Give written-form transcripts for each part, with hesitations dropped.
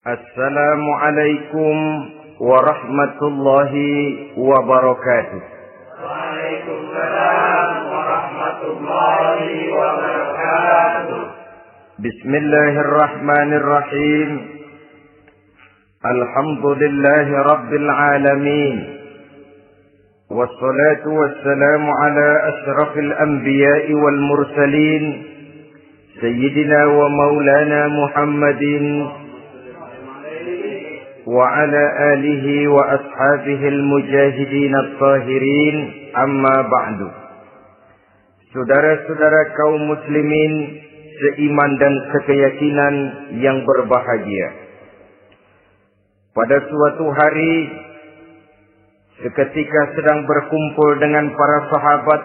Assalamualaikum warahmatullahi wabarakatuh. Waalaikumsalam warahmatullahi wabarakatuh. Bismillahirrahmanirrahim. Alhamdulillahi rabbil alamin. Wassalatu wassalamu ala asyrafil anbiya'i wal mursalin, Sayyidina wa maulana Muhammadin wa ala alihi wa ashabihi al-mujahidin at-tahirin, amma ba'du. Saudara-saudara kaum muslimin seiman dan sekeyakinan yang berbahagia. Pada suatu hari, seketika sedang berkumpul dengan para sahabat,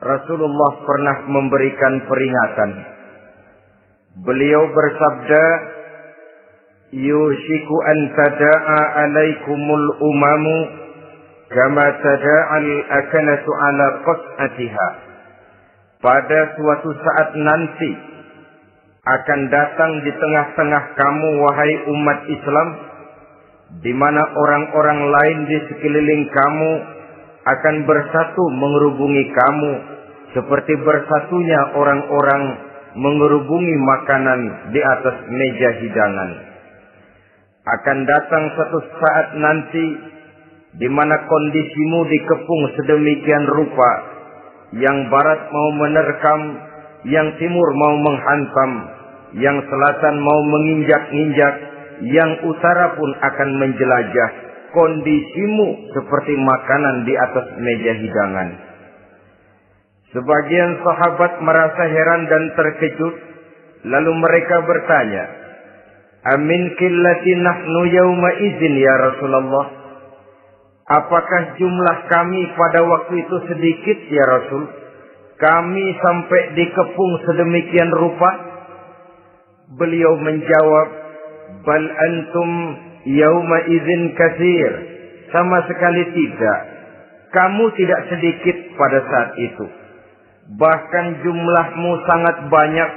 Rasulullah pernah memberikan peringatan. Beliau bersabda, yushiku an tada'a alaikumul umamu kama tada'al akanatu ala qas'atiha. Pada suatu saat nanti akan datang di tengah-tengah kamu, wahai umat Islam, di mana orang-orang lain di sekeliling kamu akan bersatu mengerubungi kamu seperti bersatunya orang-orang mengerubungi makanan di atas meja hidangan. Akan datang satu saat nanti di mana kondisimu dikepung sedemikian rupa, yang barat mau menerkam, yang timur mau menghantam, yang selatan mau menginjak-injak, yang utara pun akan menjelajah. Kondisimu seperti makanan di atas meja hidangan. Sebagian sahabat merasa heran dan terkejut, lalu mereka bertanya, amin qillati nahnu yawma izin ya Rasulullah. Apakah jumlah kami pada waktu itu sedikit ya Rasul? Kami sampai dikepung sedemikian rupa? Beliau menjawab, bal antum yawma izin katsir. Sama sekali tidak. Kamu tidak sedikit pada saat itu. Bahkan jumlahmu sangat banyak.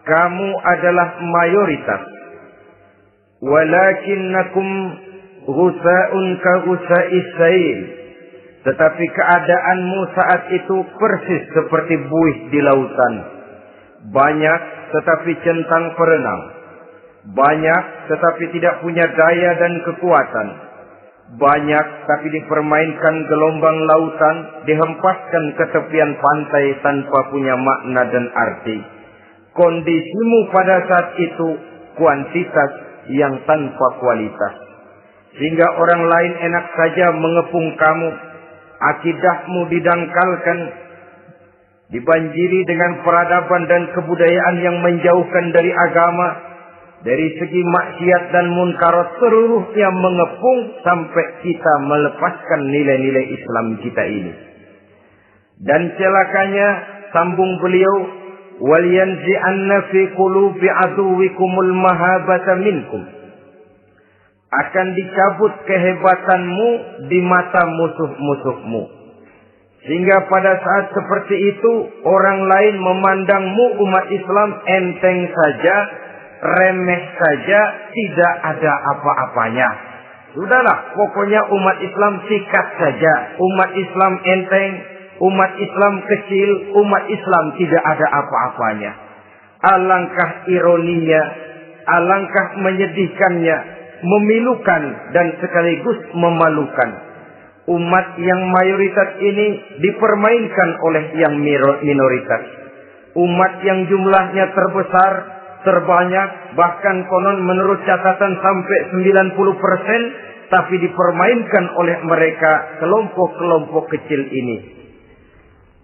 Kamu adalah mayoritas. Walakinnakum ghusa'un ka ghusa'is sail. Tetapi keadaanmu saat itu persis seperti buih di lautan. Banyak tetapi centang perenang. Banyak tetapi tidak punya daya dan kekuatan. Banyak tapi dipermainkan gelombang lautan, dihempaskan ke tepian pantai tanpa punya makna dan arti. Kondisimu pada saat itu kuantitas yang tanpa kualitas, sehingga orang lain enak saja mengepung kamu. Akidahmu didangkalkan, dibanjiri dengan peradaban dan kebudayaan yang menjauhkan dari agama. Dari segi maksiat dan munkarat seluruhnya mengepung sampai kita melepaskan nilai-nilai Islam kita ini. Dan celakanya, sambung beliau, wal yanzi'anna fi qulubi aduwikumul mahabata minkum. Akan dicabut kehebatanmu di mata musuh-musuhmu. Sehingga pada saat seperti itu, orang lain memandangmu umat Islam enteng saja, remeh saja, tidak ada apa-apanya. Sudahlah, pokoknya umat Islam sikat saja. Umat Islam enteng, umat Islam kecil, umat Islam tidak ada apa-apanya. Alangkah ironinya, alangkah menyedihkannya, memilukan dan sekaligus memalukan. Umat yang mayoritas ini dipermainkan oleh yang minoritas. Umat yang jumlahnya terbesar, terbanyak, bahkan konon menurut catatan sampai 90%, tapi dipermainkan oleh mereka kelompok-kelompok kecil ini.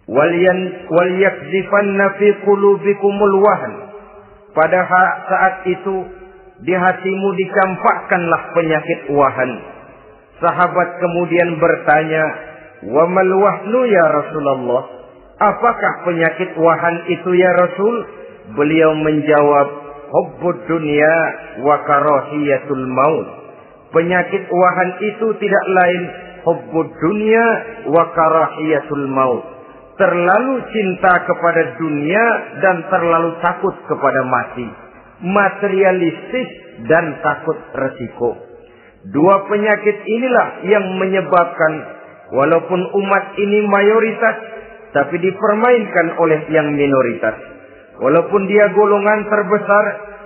Wal yakzifanna fi qulubikumul wahn. Pada saat itu di hatimu dicampakkanlah penyakit wahan. Sahabat kemudian bertanya, wa mal wahnu ya Rasulullah? Apakah penyakit wahan itu ya Rasul? Beliau menjawab, hubbud dunya wa karahiyatul maut. Penyakit wahan itu tidak lain hubbud dunya wa karahiyatul maut. Terlalu cinta kepada dunia dan terlalu takut kepada mati. Materialistis dan takut resiko. Dua penyakit inilah yang menyebabkan walaupun umat ini mayoritas, tapi dipermainkan oleh yang minoritas. Walaupun dia golongan terbesar,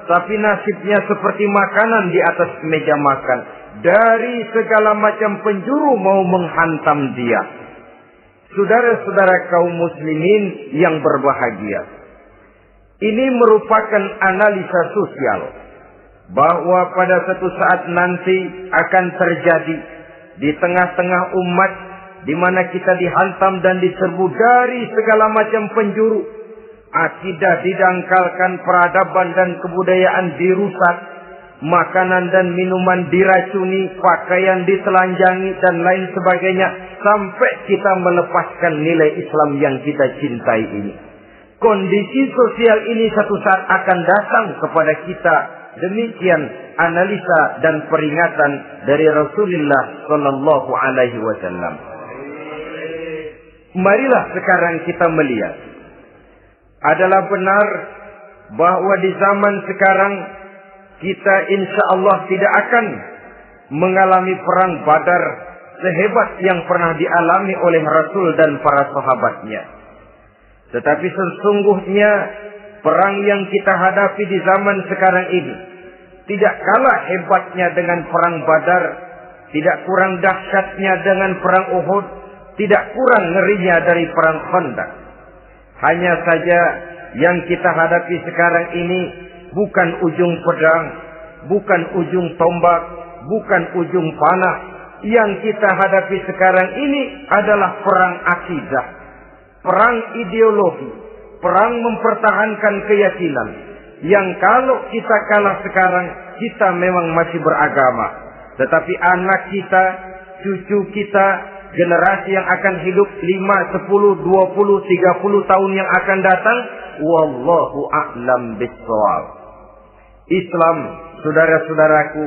tapi nasibnya seperti makanan di atas meja makan. Dari segala macam penjuru mau menghantam dia. Saudara-saudara kaum muslimin yang berbahagia, ini merupakan analisa sosial bahwa pada suatu saat nanti akan terjadi di tengah-tengah umat di mana kita dihantam dan diserbu dari segala macam penjuru. Akidah didangkalkan, peradaban dan kebudayaan dirusak, makanan dan minuman diracuni, pakaian ditelanjangi dan lain sebagainya, sampai kita melepaskan nilai Islam yang kita cintai ini. Kondisi sosial ini satu saat akan datang kepada kita. Demikian analisa dan peringatan dari Rasulullah sallallahu alaihi wasallam. Marilah sekarang kita melihat, adalah benar bahwa di zaman sekarang kita insya Allah tidak akan mengalami perang Badar sehebat yang pernah dialami oleh Rasul dan para sahabatnya. Tetapi sesungguhnya perang yang kita hadapi di zaman sekarang ini tidak kalah hebatnya dengan perang Badar, tidak kurang dahsyatnya dengan perang Uhud, tidak kurang ngerinya dari perang Khandaq. Hanya saja yang kita hadapi sekarang ini bukan ujung pedang, bukan ujung tombak, bukan ujung panah. Yang kita hadapi sekarang ini adalah perang akidah, perang ideologi, perang mempertahankan keyakinan. Yang kalau kita kalah sekarang, kita memang masih beragama. Tetapi anak kita, cucu kita, generasi yang akan hidup 5, 10, 20, 30 tahun yang akan datang, wallahu a'lam bishawab. Islam, saudara-saudaraku,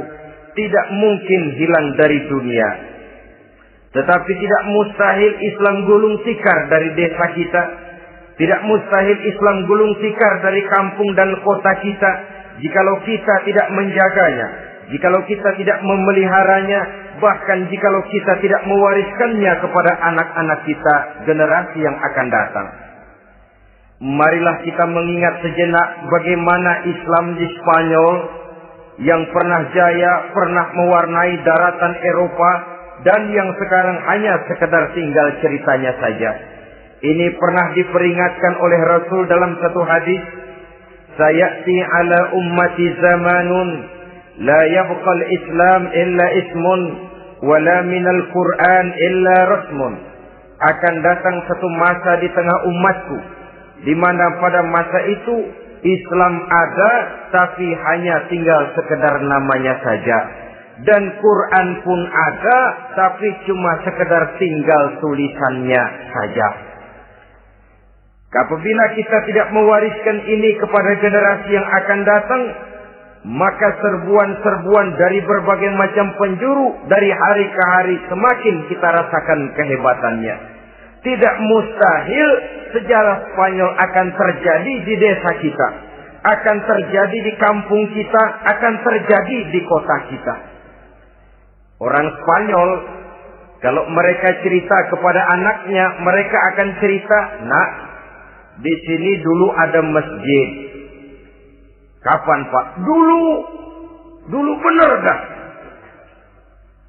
tidak mungkin hilang dari dunia. Tetapi tidak mustahil Islam gulung tikar dari desa kita. Tidak mustahil Islam gulung tikar dari kampung dan kota kita, jikalau kita tidak menjaganya, jikalau kita tidak memeliharanya, bahkan jikalau kita tidak mewariskannya kepada anak-anak kita, generasi yang akan datang. Marilah kita mengingat sejenak bagaimana Islam di Spanyol yang pernah jaya, pernah mewarnai daratan Eropa, dan yang sekarang hanya sekedar tinggal ceritanya saja. Ini pernah diperingatkan oleh Rasul dalam satu hadis, sayati ala ummati zamanun la yabqal Islam illa ismun wala minal Quran illa rasmun. Akan datang satu masa di tengah umatku di mana pada masa itu Islam ada tapi hanya tinggal sekedar namanya saja, dan Quran pun ada tapi cuma sekedar tinggal tulisannya saja. Apabila kita tidak mewariskan ini kepada generasi yang akan datang, maka serbuan-serbuan dari berbagai macam penjuru dari hari ke hari semakin kita rasakan kehebatannya. Tidak mustahil sejarah Spanyol akan terjadi di desa kita, akan terjadi di kampung kita, akan terjadi di kota kita. Orang Spanyol, kalau mereka cerita kepada anaknya, mereka akan cerita, nak, di sini dulu ada masjid. Kapan, Pak? Dulu benar dah.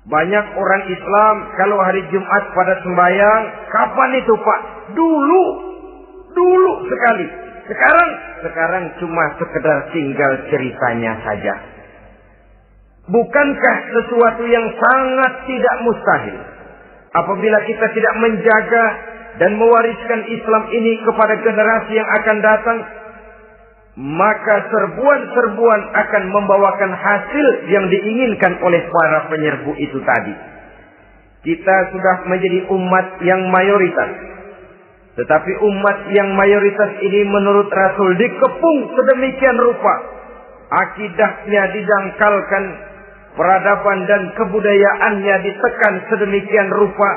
Banyak orang Islam kalau hari Jumat pada sembahyang, kapan itu, Pak? Dulu sekali. Sekarang cuma sekedar tinggal ceritanya saja. Bukankah sesuatu yang sangat tidak mustahil apabila kita tidak menjaga dan mewariskan Islam ini kepada generasi yang akan datang, maka serbuan-serbuan akan membawakan hasil yang diinginkan oleh para penyerbu itu tadi. Kita sudah menjadi umat yang mayoritas, tetapi umat yang mayoritas ini menurut Rasul dikepung sedemikian rupa, akidahnya didangkalkan, peradaban dan kebudayaannya ditekan sedemikian rupa,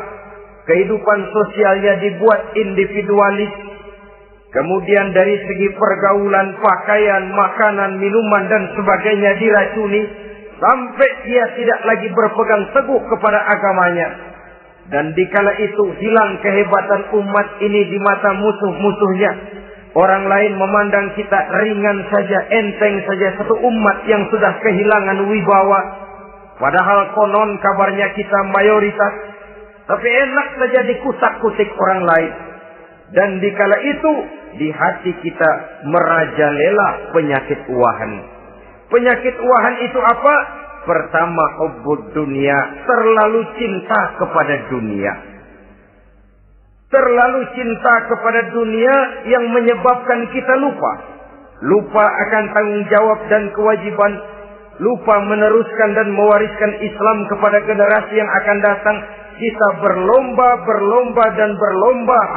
kehidupan sosialnya dibuat individualis, Kemudian dari segi pergaulan, pakaian, makanan, minuman dan sebagainya diracuni sampai dia tidak lagi berpegang teguh kepada agamanya. Dan dikala itu hilang kehebatan umat ini di mata musuh-musuhnya. Orang lain memandang kita ringan saja, enteng saja, satu umat yang sudah kehilangan wibawa. Padahal konon kabarnya kita mayoritas, tapi enak saja dikutak-kutik orang lain. Dan dikala itu di hati kita merajalela penyakit uahan. Penyakit uahan itu apa? Pertama, hubbud dunia, terlalu cinta kepada dunia. Terlalu cinta kepada dunia yang menyebabkan kita lupa. Lupa akan tanggung jawab dan kewajiban. Lupa meneruskan dan mewariskan Islam kepada generasi yang akan datang. Kita berlomba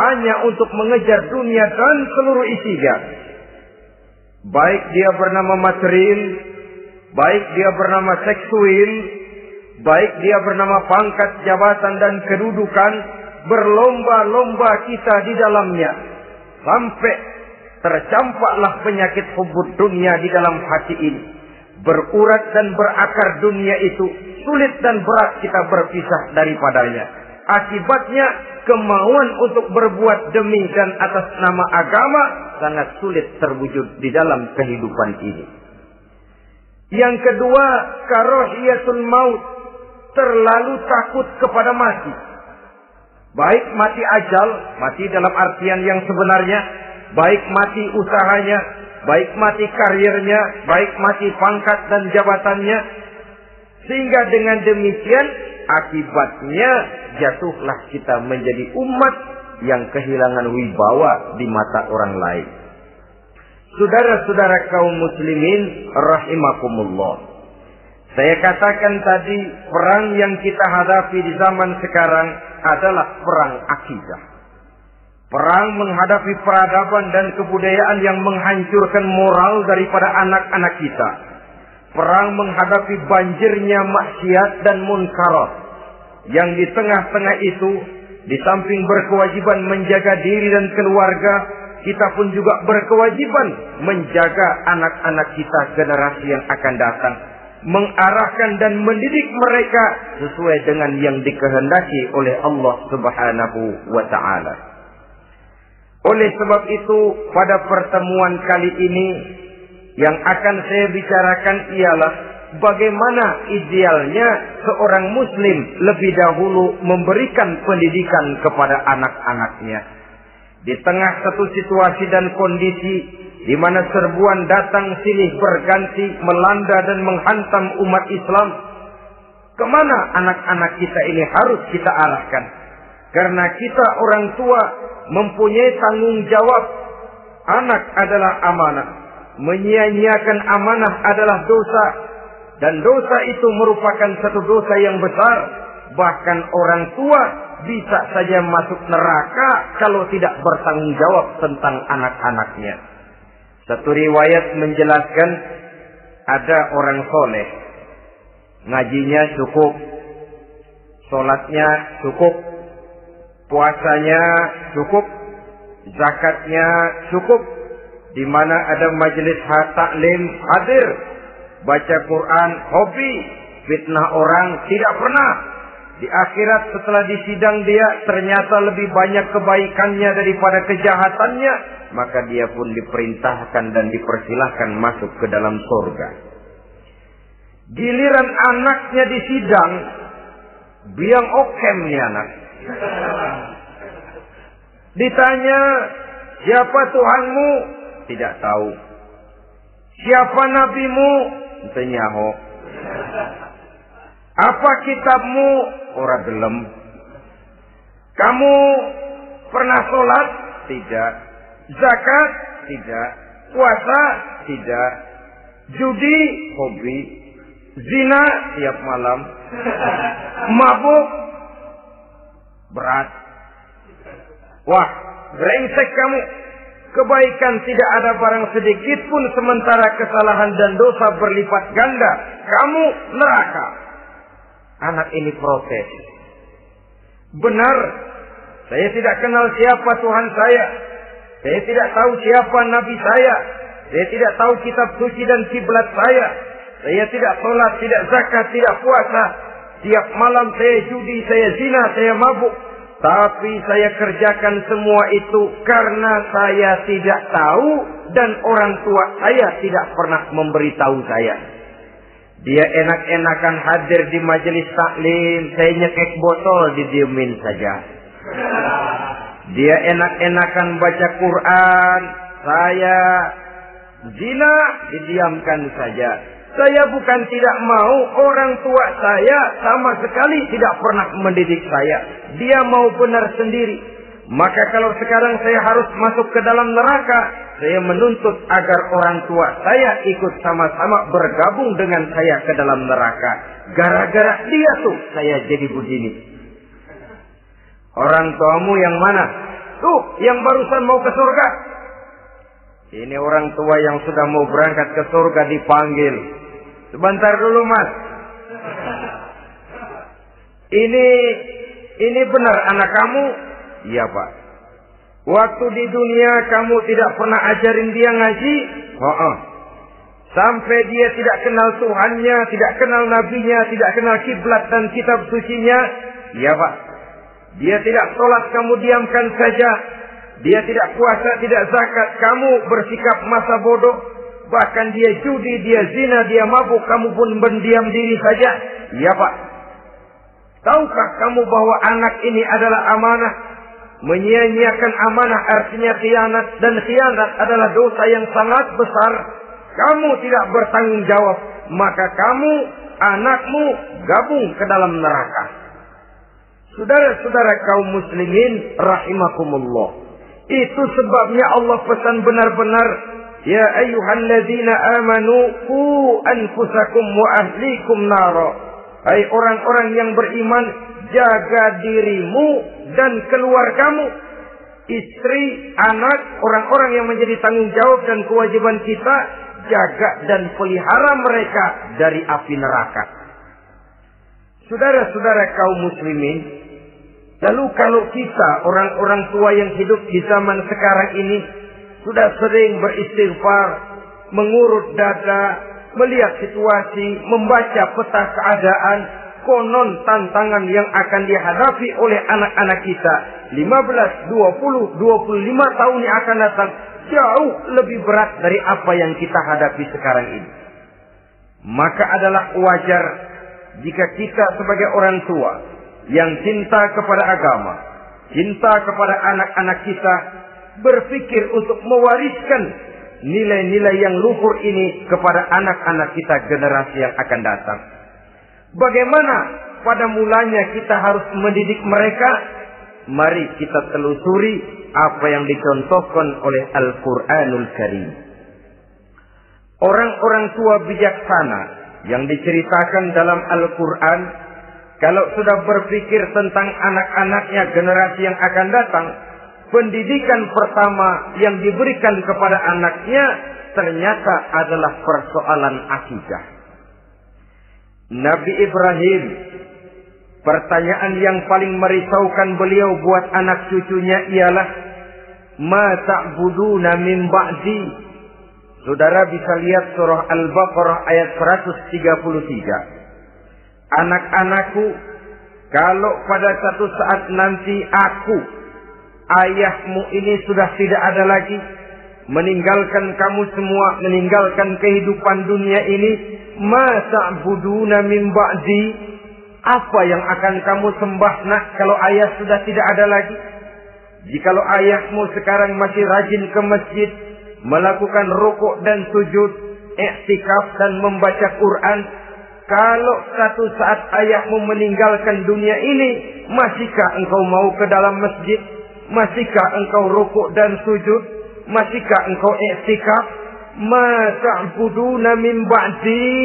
hanya untuk mengejar dunia dan seluruh isinya. Baik dia bernama material, baik dia bernama seksual, baik dia bernama pangkat, jabatan dan kedudukan, berlomba-lomba kita di dalamnya. Sampai tercampaklah penyakit hubbud dunia di dalam hati ini. Berurat dan berakar dunia itu, sulit dan berat kita berpisah daripadanya. Akibatnya kemauan untuk berbuat demi dan atas nama agama sangat sulit terwujud di dalam kehidupan ini. Yang kedua, karahiyatul maut, terlalu takut kepada mati. Baik mati ajal, mati dalam artian yang sebenarnya, baik mati usahanya, baik mati karirnya, baik mati pangkat dan jabatannya. Sehingga dengan demikian akibatnya jatuhlah kita menjadi umat yang kehilangan wibawa di mata orang lain. Saudara-saudara kaum muslimin rahimakumullah. Saya katakan tadi, perang yang kita hadapi di zaman sekarang adalah perang akidah. Perang menghadapi peradaban dan kebudayaan yang menghancurkan moral daripada anak-anak kita. Perang menghadapi banjirnya maksiat dan munkarat. Yang di tengah-tengah itu, di samping berkewajiban menjaga diri dan keluarga, kita pun juga berkewajiban menjaga anak-anak kita, generasi yang akan datang. Mengarahkan dan mendidik mereka sesuai dengan yang dikehendaki oleh Allah Subhanahu wa ta'ala. Oleh sebab itu, pada pertemuan kali ini yang akan saya bicarakan ialah bagaimana idealnya seorang muslim lebih dahulu memberikan pendidikan kepada anak-anaknya. Di tengah satu situasi dan kondisi di mana serbuan datang silih berganti melanda dan menghantam umat Islam, kemana anak-anak kita ini harus kita arahkan? Karena kita orang tua mempunyai tanggung jawab. Anak adalah amanah. Menyia-nyiakan amanah adalah dosa. Dan dosa itu merupakan satu dosa yang besar. Bahkan orang tua bisa saja masuk neraka kalau tidak bertanggung jawab tentang anak-anaknya. Satu riwayat menjelaskan ada orang soleh. Ngajinya cukup. Sholatnya cukup. Puasanya cukup. Zakatnya cukup. Di mana ada majelis taklim hadir. Baca Quran hobi. Fitnah orang tidak pernah. Di akhirat setelah disidang dia ternyata lebih banyak kebaikannya daripada kejahatannya. Maka dia pun diperintahkan dan dipersilahkan masuk ke dalam surga. Giliran anaknya disidang. Biang okem nih anak. Ditanya, siapa Tuhanmu? Tidak tahu. Siapa nabimu? Tenyaho. Apa kitabmu? Ora gelem. Kamu pernah sholat? Tidak. Zakat? Tidak. Puasa? Tidak. Judi? Hobi. Zina? Tiap malam. Mabuk? Berat. Wah, brengsek kamu. Kebaikan tidak ada barang sedikit pun, sementara kesalahan dan dosa berlipat ganda. Kamu neraka. Anak ini protes. Benar, saya tidak kenal siapa Tuhan saya. Saya tidak tahu siapa nabi saya. Saya tidak tahu kitab suci dan kiblat saya. Saya tidak sholat, tidak zakat, tidak puasa. Tiap malam saya judi, saya zina, saya mabuk. Tapi saya kerjakan semua itu karena saya tidak tahu dan orang tua saya tidak pernah memberitahu saya. Dia enak-enakan hadir di majelis taklim, saya nyekek botol, didiemin saja. Dia enak-enakan baca Quran, saya zina, didiamkan saja. Saya bukan tidak mau, orang tua saya sama sekali tidak pernah mendidik saya. Dia mau benar sendiri. Maka kalau sekarang saya harus masuk ke dalam neraka, saya menuntut agar orang tua saya ikut sama-sama bergabung dengan saya ke dalam neraka. Gara-gara dia tuh saya jadi begini. Orang tuamu yang mana? Tuh, yang barusan mau ke surga. Ini orang tua yang sudah mau berangkat ke surga dipanggil. Sebentar dulu, Mas. Ini benar anak kamu? Iya, Pak. Waktu di dunia kamu tidak pernah ajarin dia ngaji? Sampai dia tidak kenal Tuhannya, tidak kenal nabinya, tidak kenal kiblat dan kitab sucinya? Iya, Pak. Dia tidak sholat, kamu diamkan saja. Dia tidak puasa, tidak zakat, kamu bersikap masa bodoh. Bahkan dia judi, dia zina, dia mabuk, kamu pun berdiam diri saja. Iya, Pak. Tahukah kamu bahwa anak ini adalah amanah? Menyia-nyiakan amanah artinya khianat, dan khianat adalah dosa yang sangat besar. Kamu tidak bertanggung jawab, maka kamu, anakmu gabung ke dalam neraka. Saudara-saudara kaum muslimin rahimakumullah. Itu sebabnya Allah pesan benar-benar, ya ayyuhalladzina amanu qu anfusakum wa ahlikum nara. Hai orang-orang yang beriman, jaga dirimu dan keluargamu, istri, anak, orang-orang yang menjadi tanggung jawab dan kewajiban kita, jaga dan pelihara mereka dari api neraka. Saudara-saudara kaum muslimin, lalu kalau kita orang-orang tua yang hidup di zaman sekarang ini sudah sering beristighfar, mengurut dada, melihat situasi, membaca peta keadaan, konon tantangan yang akan dihadapi oleh anak-anak kita 15, 20, 25 tahun yang akan datang jauh lebih berat dari apa yang kita hadapi sekarang ini. Maka adalah wajar jika kita sebagai orang tua yang cinta kepada agama, cinta kepada anak-anak kita, berpikir untuk mewariskan nilai-nilai yang luhur ini kepada anak-anak kita generasi yang akan datang. Bagaimana pada mulanya kita harus mendidik mereka? Mari kita telusuri apa yang dicontohkan oleh Al-Quranul Karim. Orang-orang tua bijaksana yang diceritakan dalam Al-Quran, kalau sudah berpikir tentang anak-anaknya generasi yang akan datang, pendidikan pertama yang diberikan kepada anaknya ternyata adalah persoalan akidah. Nabi Ibrahim, pertanyaan yang paling merisaukan beliau buat anak cucunya ialah, ma ta'buduna min ba'di. Saudara bisa lihat surah Al-Baqarah ayat 133. Anak-anakku, kalau pada satu saat nanti aku, ayahmu ini sudah tidak ada lagi, meninggalkan kamu semua, meninggalkan kehidupan dunia ini, ma ta'buduna min ba'di, apa yang akan kamu sembah nak kalau ayah sudah tidak ada lagi? Jikalau ayahmu sekarang masih rajin ke masjid, melakukan rukuk dan sujud, i'tikaf dan membaca Quran, kalau satu saat ayahmu meninggalkan dunia ini, masihkah engkau mau ke dalam masjid? Masihkah engkau rukuk dan sujud? Masihkah engkau i'tikaf? Ma ta'buduna min ba'di,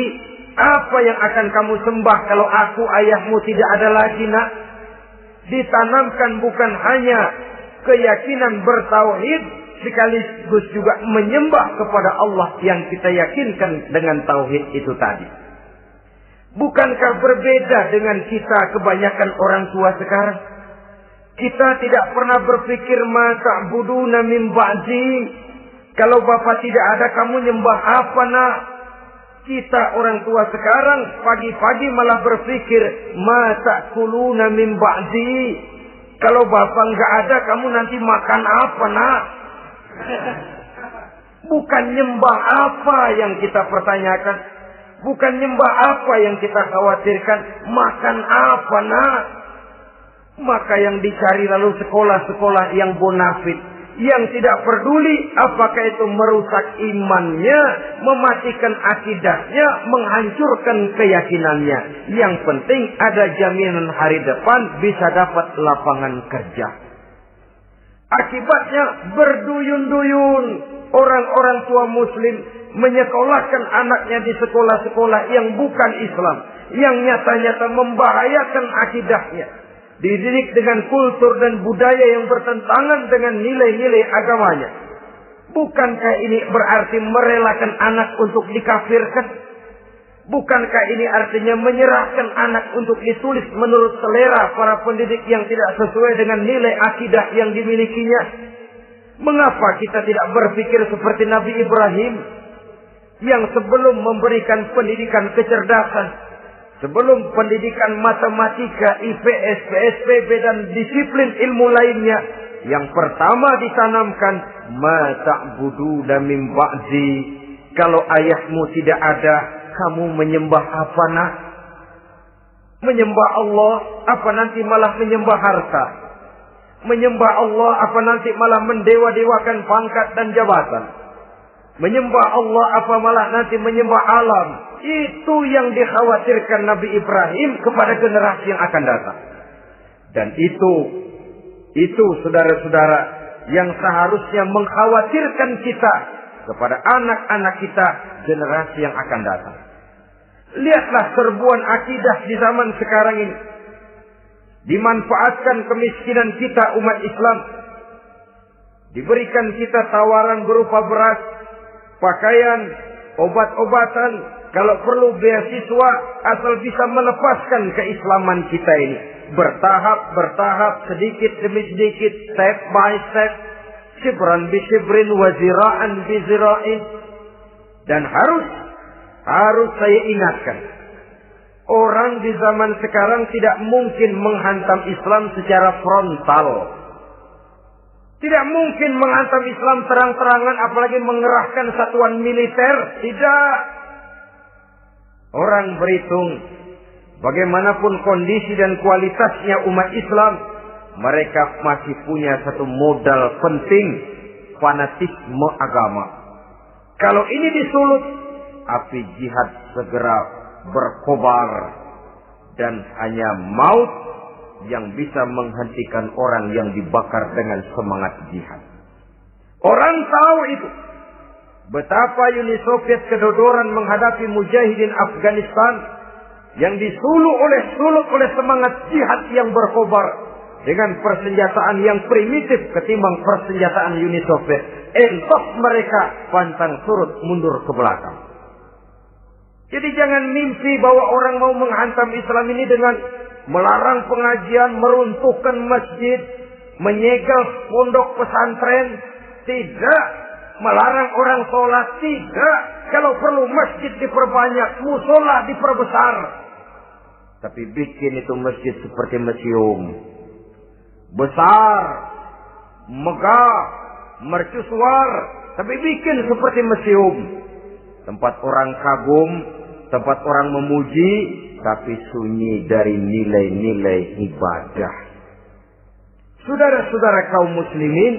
apa yang akan kamu sembah kalau aku ayahmu tidak ada lagi nak? Ditanamkan bukan hanya keyakinan bertauhid, sekaligus juga menyembah kepada Allah yang kita yakinkan dengan tauhid itu tadi. Bukankah berbeda dengan kita kebanyakan orang tua sekarang? Kita tidak pernah berpikir ma ta'buduna min ba'di. Kalau bapak tidak ada, kamu nyembah apa nak? Kita orang tua sekarang pagi-pagi malah berpikir ma ta'kuluna min ba'di. Kalau bapak nggak ada, kamu nanti makan apa nak? Bukan nyembah apa yang kita pertanyakan. Bukan nyembah apa yang kita khawatirkan. Makan apa nak? Maka yang dicari lalu sekolah-sekolah yang bonafit. Yang tidak peduli apakah itu merusak imannya, mematikan akidahnya, menghancurkan keyakinannya. Yang penting ada jaminan hari depan bisa dapat lapangan kerja. Akibatnya berduyun-duyun orang-orang tua muslim menyekolahkan anaknya di sekolah-sekolah yang bukan Islam, yang nyata-nyata membahayakan akidahnya. Dididik dengan kultur dan budaya yang bertentangan dengan nilai-nilai agamanya. Bukankah ini berarti merelakan anak untuk dikafirkan? Bukankah ini artinya menyerahkan anak untuk ditulis menurut selera para pendidik yang tidak sesuai dengan nilai akidah yang dimilikinya? Mengapa kita tidak berpikir seperti Nabi Ibrahim yang sebelum memberikan pendidikan kecerdasan, sebelum pendidikan matematika, IPS, PSBB dan disiplin ilmu lainnya, yang pertama ditanamkan ma ta'buduna min ba'di. Kalau ayahmu tidak ada, kamu menyembah apa nak? Menyembah Allah, apa nanti malah menyembah harta? Menyembah Allah, apa nanti malah mendewa-dewakan pangkat dan jabatan? Menyembah Allah, apa malah nanti menyembah alam? Itu yang dikhawatirkan Nabi Ibrahim kepada generasi yang akan datang. Dan itu saudara-saudara yang seharusnya mengkhawatirkan kita kepada anak-anak kita generasi yang akan datang. Lihatlah serbuan akidah di zaman sekarang ini. Dimanfaatkan kemiskinan kita umat Islam. Diberikan kita tawaran berupa beras, pakaian, obat-obatan, kalau perlu beasiswa, asal bisa melepaskan keislaman kita ini. Bertahap, sedikit demi sedikit, step by step, shibran bi shibrin wa zira'an bi zira'in. Dan harus saya ingatkan, orang di zaman sekarang tidak mungkin menghantam Islam secara frontal. Tidak mungkin menghantam Islam terang-terangan, apalagi mengerahkan satuan militer. Tidak. Orang berhitung bagaimanapun kondisi dan kualitasnya umat Islam, mereka masih punya satu modal penting, fanatisme agama. Kalau ini disulut, api jihad segera berkobar dan hanya maut yang bisa menghentikan orang yang dibakar dengan semangat jihad. Orang tahu itu. Betapa Uni Soviet kedodoran menghadapi mujahidin Afghanistan yang disulut oleh semangat jihad yang berkobar dengan persenjataan yang primitif ketimbang persenjataan Uni Soviet. Entos mereka pantang surut mundur ke belakang. Jadi jangan mimpi bahwa orang mau menghantam Islam ini dengan melarang pengajian, meruntuhkan masjid, menyegel pondok pesantren. Tidak. Melarang orang sholat. Tidak. Kalau perlu masjid diperbanyak, musola diperbesar. Tapi bikin itu masjid seperti museum. Besar, megah, mercusuar. Tapi bikin seperti museum. Tempat orang kagum, tempat orang memuji, tapi sunyi dari nilai-nilai ibadah. Saudara-saudara kaum muslimin,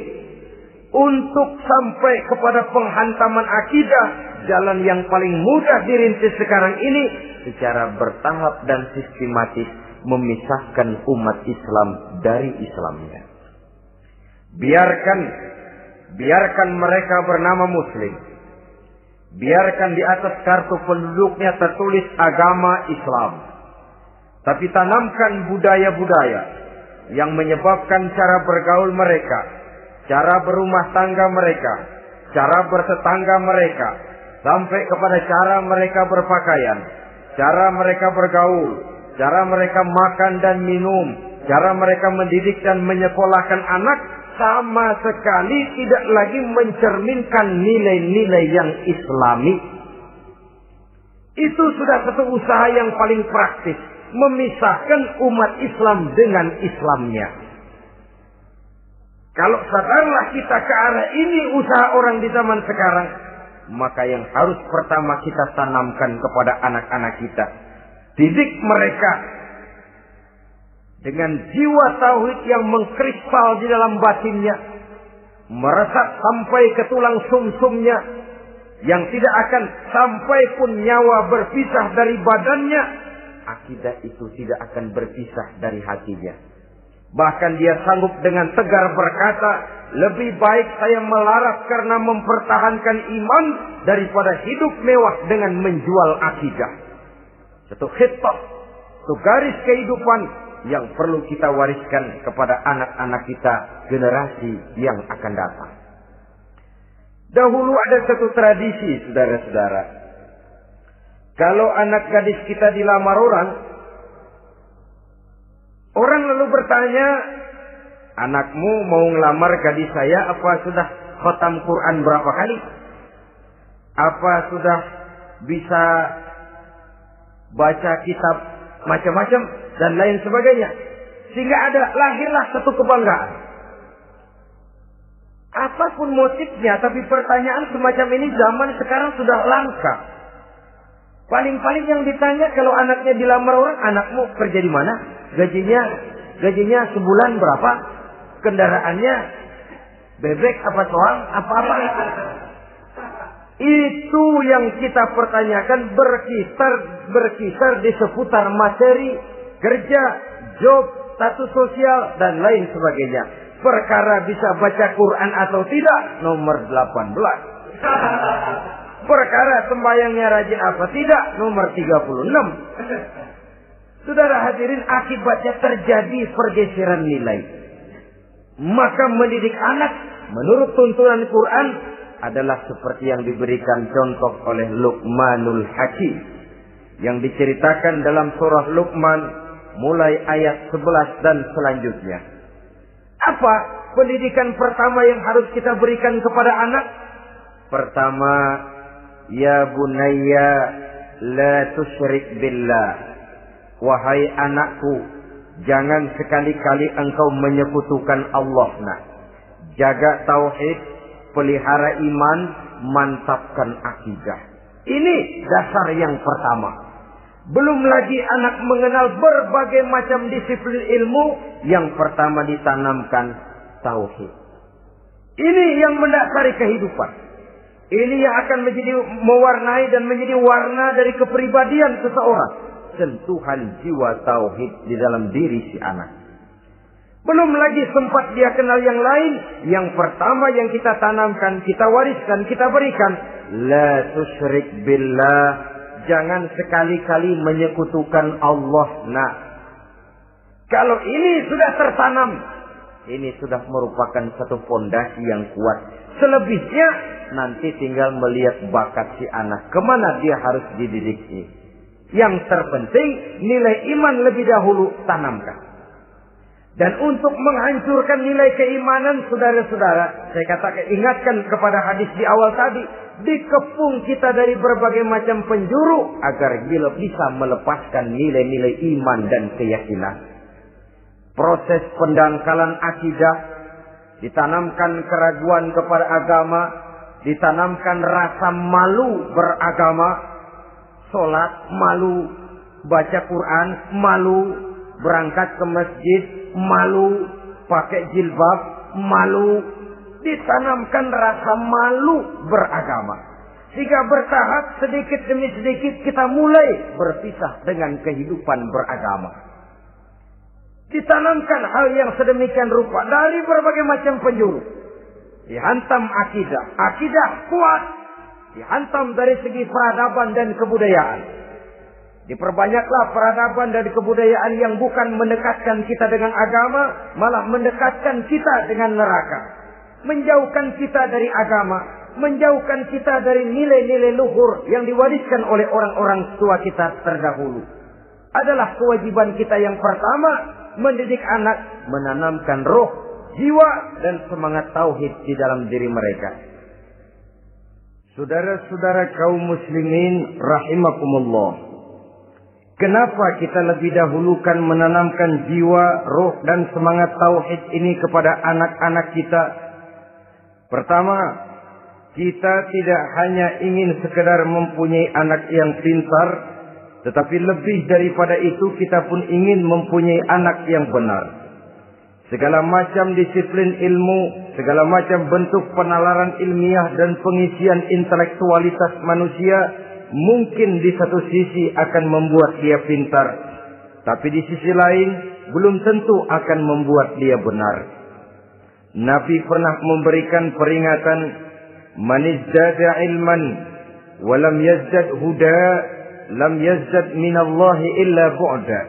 untuk sampai kepada penghantaman akidah, jalan yang paling mudah dirintis sekarang ini secara bertahap dan sistematis memisahkan umat Islam dari Islamnya. Biarkan mereka bernama Muslim. Biarkan di atas kartu penduduknya tertulis agama Islam. Tapi tanamkan budaya-budaya yang menyebabkan cara bergaul mereka, cara berumah tangga mereka, cara bertetangga mereka, sampai kepada cara mereka berpakaian, cara mereka bergaul, cara mereka makan dan minum, cara mereka mendidik dan menyekolahkan anak sama sekali tidak lagi mencerminkan nilai-nilai yang Islami. Itu sudah satu usaha yang paling praktis, memisahkan umat Islam dengan Islamnya. Kalau sadarlah kita ke arah ini usaha orang di zaman sekarang, maka yang harus pertama kita tanamkan kepada anak-anak kita, didik mereka dengan jiwa tauhid yang mengkrispal di dalam batinnya, meresap sampai ke tulang sumsumnya, yang tidak akan sampai pun nyawa berpisah dari badannya. Akidah itu tidak akan berpisah dari hatinya. Bahkan dia sanggup dengan tegar berkata, lebih baik saya melarat karena mempertahankan iman daripada hidup mewah dengan menjual akidah. Satu khitbah, satu garis kehidupan yang perlu kita wariskan kepada anak-anak kita, generasi yang akan datang. Dahulu ada satu tradisi, saudara-saudara. Kalau anak gadis kita dilamar orang lalu bertanya, anakmu mau ngelamar gadis saya, apa sudah khatam Quran berapa kali? Apa sudah bisa baca kitab macam-macam dan lain sebagainya? Sehingga lahirlah satu kebanggaan. Apapun motifnya, tapi pertanyaan semacam ini zaman sekarang sudah langka. Paling-paling yang ditanya kalau anaknya dilamar orang, anakmu kerja di mana? Gajinya sebulan berapa? Kendaraannya bebek apa soang? Apa-apa? Itu yang kita pertanyakan, berkisar di seputar materi, kerja, job, status sosial, dan lain sebagainya. Perkara bisa baca Quran atau tidak, nomor 18. Perkara sembahyangnya rajin apa tidak, nomor 36. Saudara hadirin, akibatnya terjadi pergeseran nilai. Maka mendidik anak menurut tuntunan Quran adalah seperti yang diberikan contoh oleh Luqmanul Hakim, yang diceritakan dalam surah Luqman mulai ayat 11 dan selanjutnya. Apa pendidikan pertama yang harus kita berikan kepada anak? Pertama, ya bunayya la tusyrik billah. Wahai anakku, jangan sekali-kali engkau menyekutukan Allah. Nah, jaga tauhid, pelihara iman, mantapkan akidah. Ini dasar yang pertama. Belum lagi anak mengenal berbagai macam disiplin ilmu, yang pertama ditanamkan tauhid. Ini yang mendasari kehidupan. Ini yang akan menjadi mewarnai dan menjadi warna dari kepribadian seseorang. Sentuhan jiwa tauhid di dalam diri si anak. Belum lagi sempat dia kenal yang lain. Yang pertama yang kita tanamkan, kita wariskan, kita berikan, la tusyrik billah. Jangan sekali-kali menyekutukan Allah. Nah, kalau ini sudah tertanam, ini sudah merupakan satu fondasi yang kuat. Selebihnya nanti tinggal melihat bakat si anak, kemana dia harus dididik. Yang terpenting nilai iman lebih dahulu tanamkan. Dan untuk menghancurkan nilai keimanan, saudara-saudara, saya katakan, ingatkan kepada hadis di awal tadi, dikepung kita dari berbagai macam penjuru agar bisa melepaskan nilai-nilai iman dan keyakinan. Proses pendangkalan akidah, ditanamkan keraguan kepada agama, ditanamkan rasa malu beragama. Sholat malu, baca Quran malu, berangkat ke masjid malu, pakai jilbab malu. Ditanamkan rasa malu beragama. Sehingga bertahap sedikit demi sedikit kita mulai berpisah dengan kehidupan beragama. Ditanamkan hal yang sedemikian rupa dari berbagai macam penjuru. Dihantam akidah. Akidah kuat. Dihantam dari segi peradaban dan kebudayaan. Diperbanyaklah peradaban dan kebudayaan yang bukan mendekatkan kita dengan agama, malah mendekatkan kita dengan neraka. Menjauhkan kita dari agama, menjauhkan kita dari nilai-nilai luhur yang diwariskan oleh orang-orang tua kita terdahulu. Adalah kewajiban kita yang pertama, mendidik anak, menanamkan roh, jiwa, dan semangat tauhid di dalam diri mereka. Saudara-saudara kaum muslimin rahimakumullah. Kenapa kita lebih dahulukan menanamkan jiwa, roh, dan semangat tauhid ini kepada anak-anak kita? Pertama, kita tidak hanya ingin sekedar mempunyai anak yang pintar, tetapi lebih daripada itu kita pun ingin mempunyai anak yang benar. Segala macam disiplin ilmu, segala macam bentuk penalaran ilmiah dan pengisian intelektualitas manusia mungkin di satu sisi akan membuat dia pintar, tapi di sisi lain belum tentu akan membuat dia benar. Nabi pernah memberikan peringatan, "Man izdada ilman wa lam yazdad huda, lam yazdad minallahi illa bu'da."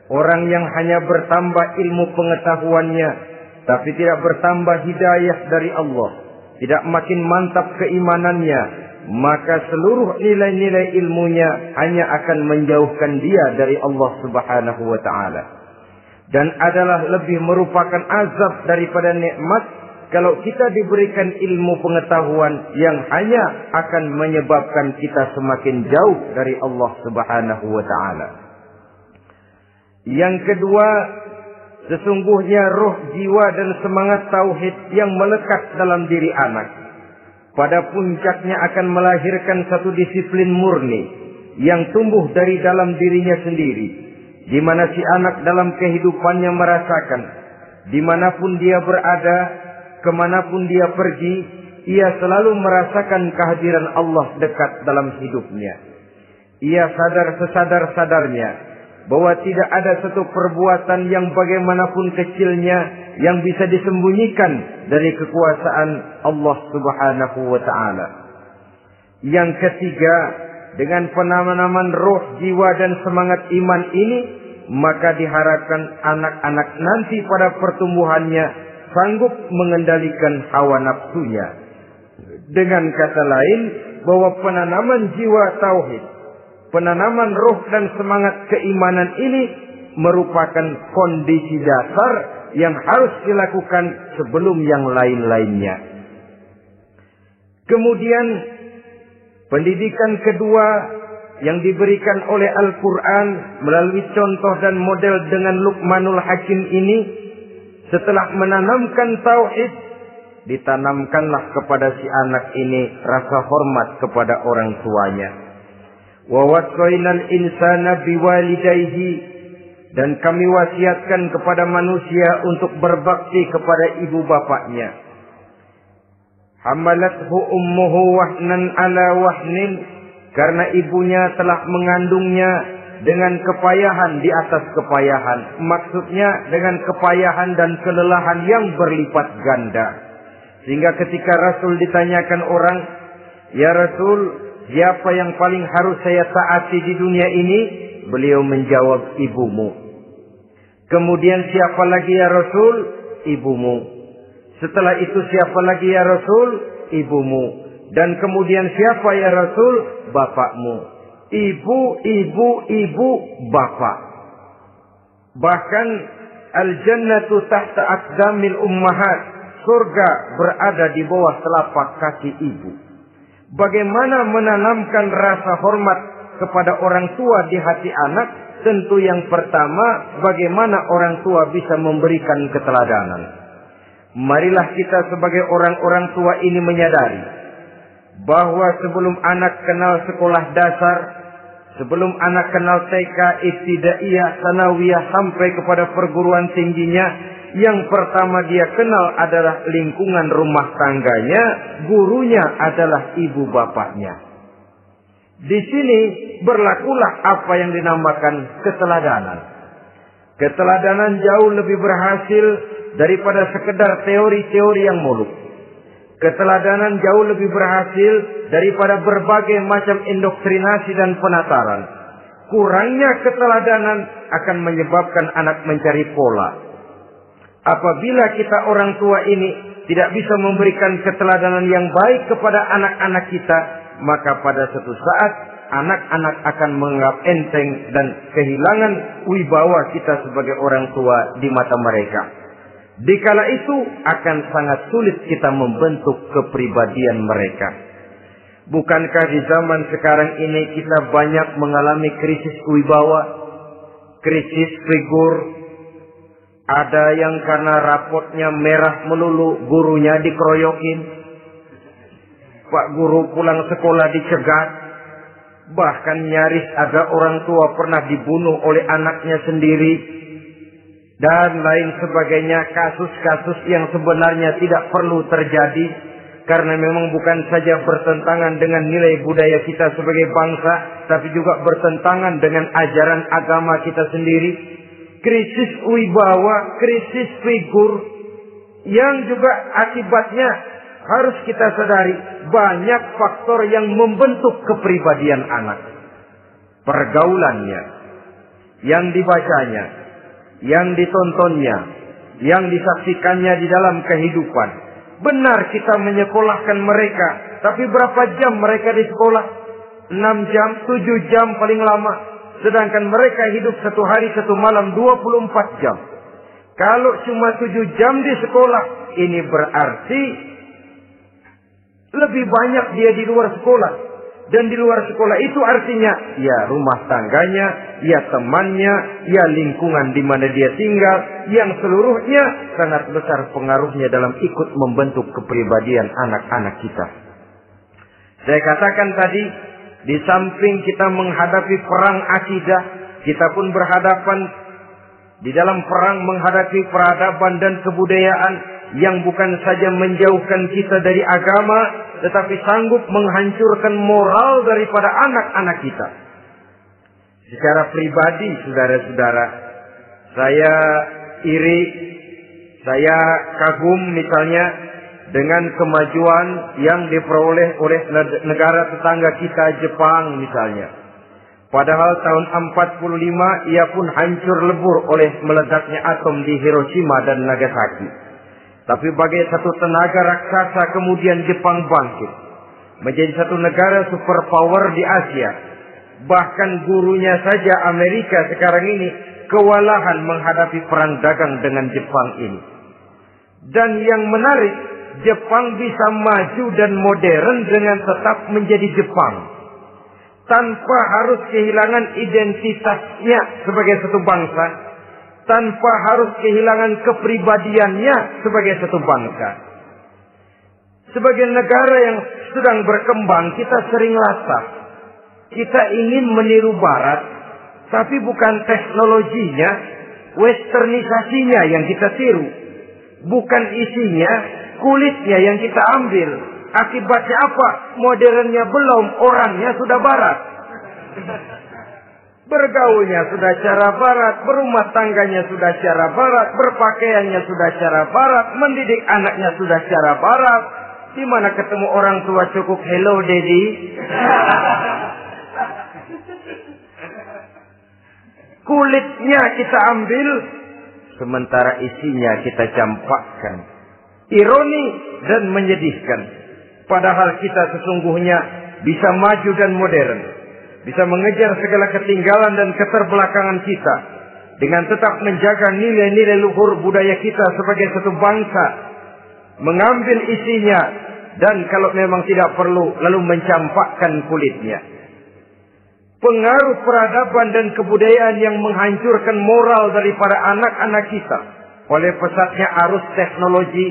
Orang yang hanya bertambah ilmu pengetahuannya, tapi tidak bertambah hidayah dari Allah, tidak makin mantap keimanannya, maka seluruh nilai-nilai ilmunya hanya akan menjauhkan dia dari Allah Subhanahu wa ta'ala. Dan adalah lebih merupakan azab daripada nikmat kalau kita diberikan ilmu pengetahuan yang hanya akan menyebabkan kita semakin jauh dari Allah Subhanahu wa ta'ala. Yang kedua, sesungguhnya roh, jiwa, dan semangat tauhid yang melekat dalam diri anak pada puncaknya akan melahirkan satu disiplin murni yang tumbuh dari dalam dirinya sendiri, di mana si anak dalam kehidupannya merasakan dimanapun dia berada, kemanapun dia pergi, ia selalu merasakan kehadiran Allah dekat dalam hidupnya. Ia sadar sesadar-sadarnya bahwa tidak ada satu perbuatan yang bagaimanapun kecilnya yang bisa disembunyikan dari kekuasaan Allah Subhanahu wa ta'ala. Yang ketiga, dengan penanaman roh, jiwa, dan semangat iman ini, maka diharapkan anak-anak nanti pada pertumbuhannya sanggup mengendalikan hawa nafsunya. Dengan kata lain, bahwa penanaman jiwa tauhid, penanaman roh dan semangat keimanan ini merupakan kondisi dasar yang harus dilakukan sebelum yang lain-lainnya. Kemudian pendidikan kedua yang diberikan oleh Al-Quran melalui contoh dan model dengan Luqmanul Hakim ini, setelah menanamkan tauhid, ditanamkanlah kepada si anak ini rasa hormat kepada orang tuanya. Wa wasainal insana biwalidayhi, dan kami wasiatkan kepada manusia untuk berbakti kepada ibu bapaknya. Hamalathu ummuhu wahnan ala wahnin, karena ibunya telah mengandungnya dengan kepayahan di atas kepayahan. Maksudnya dengan kepayahan dan kelelahan yang berlipat ganda. Sehingga ketika Rasul ditanyakan orang, "Ya Rasul, siapa yang paling harus saya taati di dunia ini?" Beliau menjawab, "Ibumu." Kemudian, "Siapa lagi ya Rasul?" "Ibumu." Setelah itu, "Siapa lagi ya Rasul?" "Ibumu." Dan kemudian, "Siapa ya Rasul?" "Bapakmu." Ibu, ibu, ibu, bapak. Bahkan al-jannatu tahta aqdamil ummahat, surga berada di bawah telapak kaki ibu. Bagaimana menanamkan rasa hormat kepada orang tua di hati anak? Tentu yang pertama, bagaimana orang tua bisa memberikan keteladanan. Marilah kita sebagai orang-orang tua ini menyadari bahwa sebelum anak kenal sekolah dasar, sebelum anak kenal TK, ibtidaiyah, sanawiyah, sampai kepada perguruan tingginya, yang pertama dia kenal adalah lingkungan rumah tangganya, gurunya adalah ibu bapaknya. Di sini berlakulah apa yang dinamakan keteladanan. Keteladanan jauh lebih berhasil daripada sekedar teori-teori yang muluk. Keteladanan jauh lebih berhasil daripada berbagai macam indoktrinasi dan penataran. Kurangnya keteladanan akan menyebabkan anak mencari pola. Apabila kita orang tua ini tidak bisa memberikan keteladanan yang baik kepada anak-anak kita, maka pada suatu saat anak-anak akan menganggap enteng dan kehilangan wibawa kita sebagai orang tua di mata mereka. Dikala itu akan sangat sulit kita membentuk kepribadian mereka. Bukankah di zaman sekarang ini kita banyak mengalami krisis wibawa, krisis figur? Ada yang karena rapotnya merah melulu, gurunya dikeroyokin. Pak guru pulang sekolah dicegat. Bahkan nyaris ada orang tua pernah dibunuh oleh anaknya sendiri. Dan lain sebagainya, kasus-kasus yang sebenarnya tidak perlu terjadi. Karena memang bukan saja bertentangan dengan nilai budaya kita sebagai bangsa, tapi juga bertentangan dengan ajaran agama kita sendiri. Krisis wibawa, krisis figur, yang juga akibatnya harus kita sadari banyak faktor yang membentuk kepribadian anak. Pergaulannya, yang dibacanya, yang ditontonnya, yang disaksikannya di dalam kehidupan. Benar kita menyekolahkan mereka, tapi berapa jam mereka di sekolah? 6 jam, 7 jam paling lama. Sedangkan mereka hidup satu hari satu malam 24 jam. Kalau cuma 7 jam di sekolah, ini berarti lebih banyak dia di luar sekolah. Dan di luar sekolah itu artinya ya rumah tangganya, ya temannya, ya lingkungan di mana dia tinggal, yang seluruhnya sangat besar pengaruhnya dalam ikut membentuk kepribadian anak-anak kita. Saya katakan tadi, di samping kita menghadapi perang akidah, kita pun berhadapan di dalam perang menghadapi peradaban dan kebudayaan yang bukan saja menjauhkan kita dari agama, tetapi sanggup menghancurkan moral daripada anak-anak kita. Secara pribadi, saudara-saudara, saya iri, saya kagum misalnya dengan kemajuan yang diperoleh oleh negara tetangga kita, Jepang misalnya. Padahal tahun 45 ia pun hancur lebur oleh meledaknya atom di Hiroshima dan Nagasaki. Tapi bagai satu tenaga raksasa kemudian Jepang bangkit. Menjadi satu negara superpower di Asia. Bahkan gurunya saja Amerika sekarang ini kewalahan menghadapi perang dagang dengan Jepang ini. Dan yang menarik, Jepang bisa maju dan modern dengan tetap menjadi Jepang. Tanpa harus kehilangan identitasnya sebagai satu bangsa. Tanpa harus kehilangan kepribadiannya sebagai satu bangsa. Sebagai negara yang sedang berkembang, kita sering latah. Kita ingin meniru Barat, tapi bukan teknologinya, westernisasinya yang kita tiru. Bukan isinya, kulitnya yang kita ambil. Akibatnya apa? Modernnya belum, orangnya sudah Barat. Bergaulnya sudah cara Barat, berumah tangganya sudah cara Barat, berpakaiannya sudah cara Barat, mendidik anaknya sudah cara Barat. Di mana ketemu orang tua cukup hello daddy. Kulitnya kita ambil, sementara isinya kita campakkan. Ironi dan menyedihkan. Padahal kita sesungguhnya bisa maju dan modern. Bisa mengejar segala ketinggalan dan keterbelakangan kita. Dengan tetap menjaga nilai-nilai luhur budaya kita sebagai satu bangsa. Mengambil isinya. Dan kalau memang tidak perlu, lalu mencampakkan kulitnya. Pengaruh peradaban dan kebudayaan yang menghancurkan moral daripada anak-anak kita. Oleh pesatnya arus teknologi.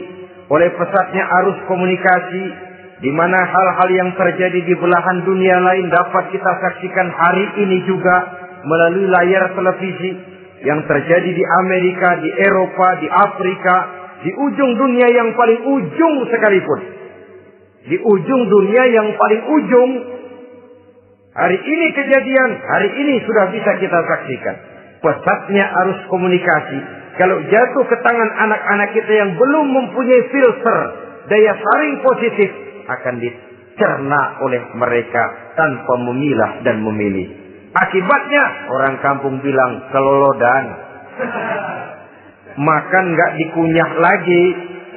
Oleh pesatnya arus komunikasi. Di mana hal-hal yang terjadi di belahan dunia lain dapat kita saksikan hari ini juga melalui layar televisi yang terjadi di Amerika, di Eropa, di Afrika, di ujung dunia yang paling ujung sekalipun. Di ujung dunia yang paling ujung, hari ini kejadian, hari ini sudah bisa kita saksikan. Pesatnya arus komunikasi, kalau jatuh ke tangan anak-anak kita yang belum mempunyai filter, daya saring positif, akan dicerna oleh mereka tanpa memilah dan memilih. Akibatnya orang kampung bilang kelolodan. Makan nggak dikunyah lagi.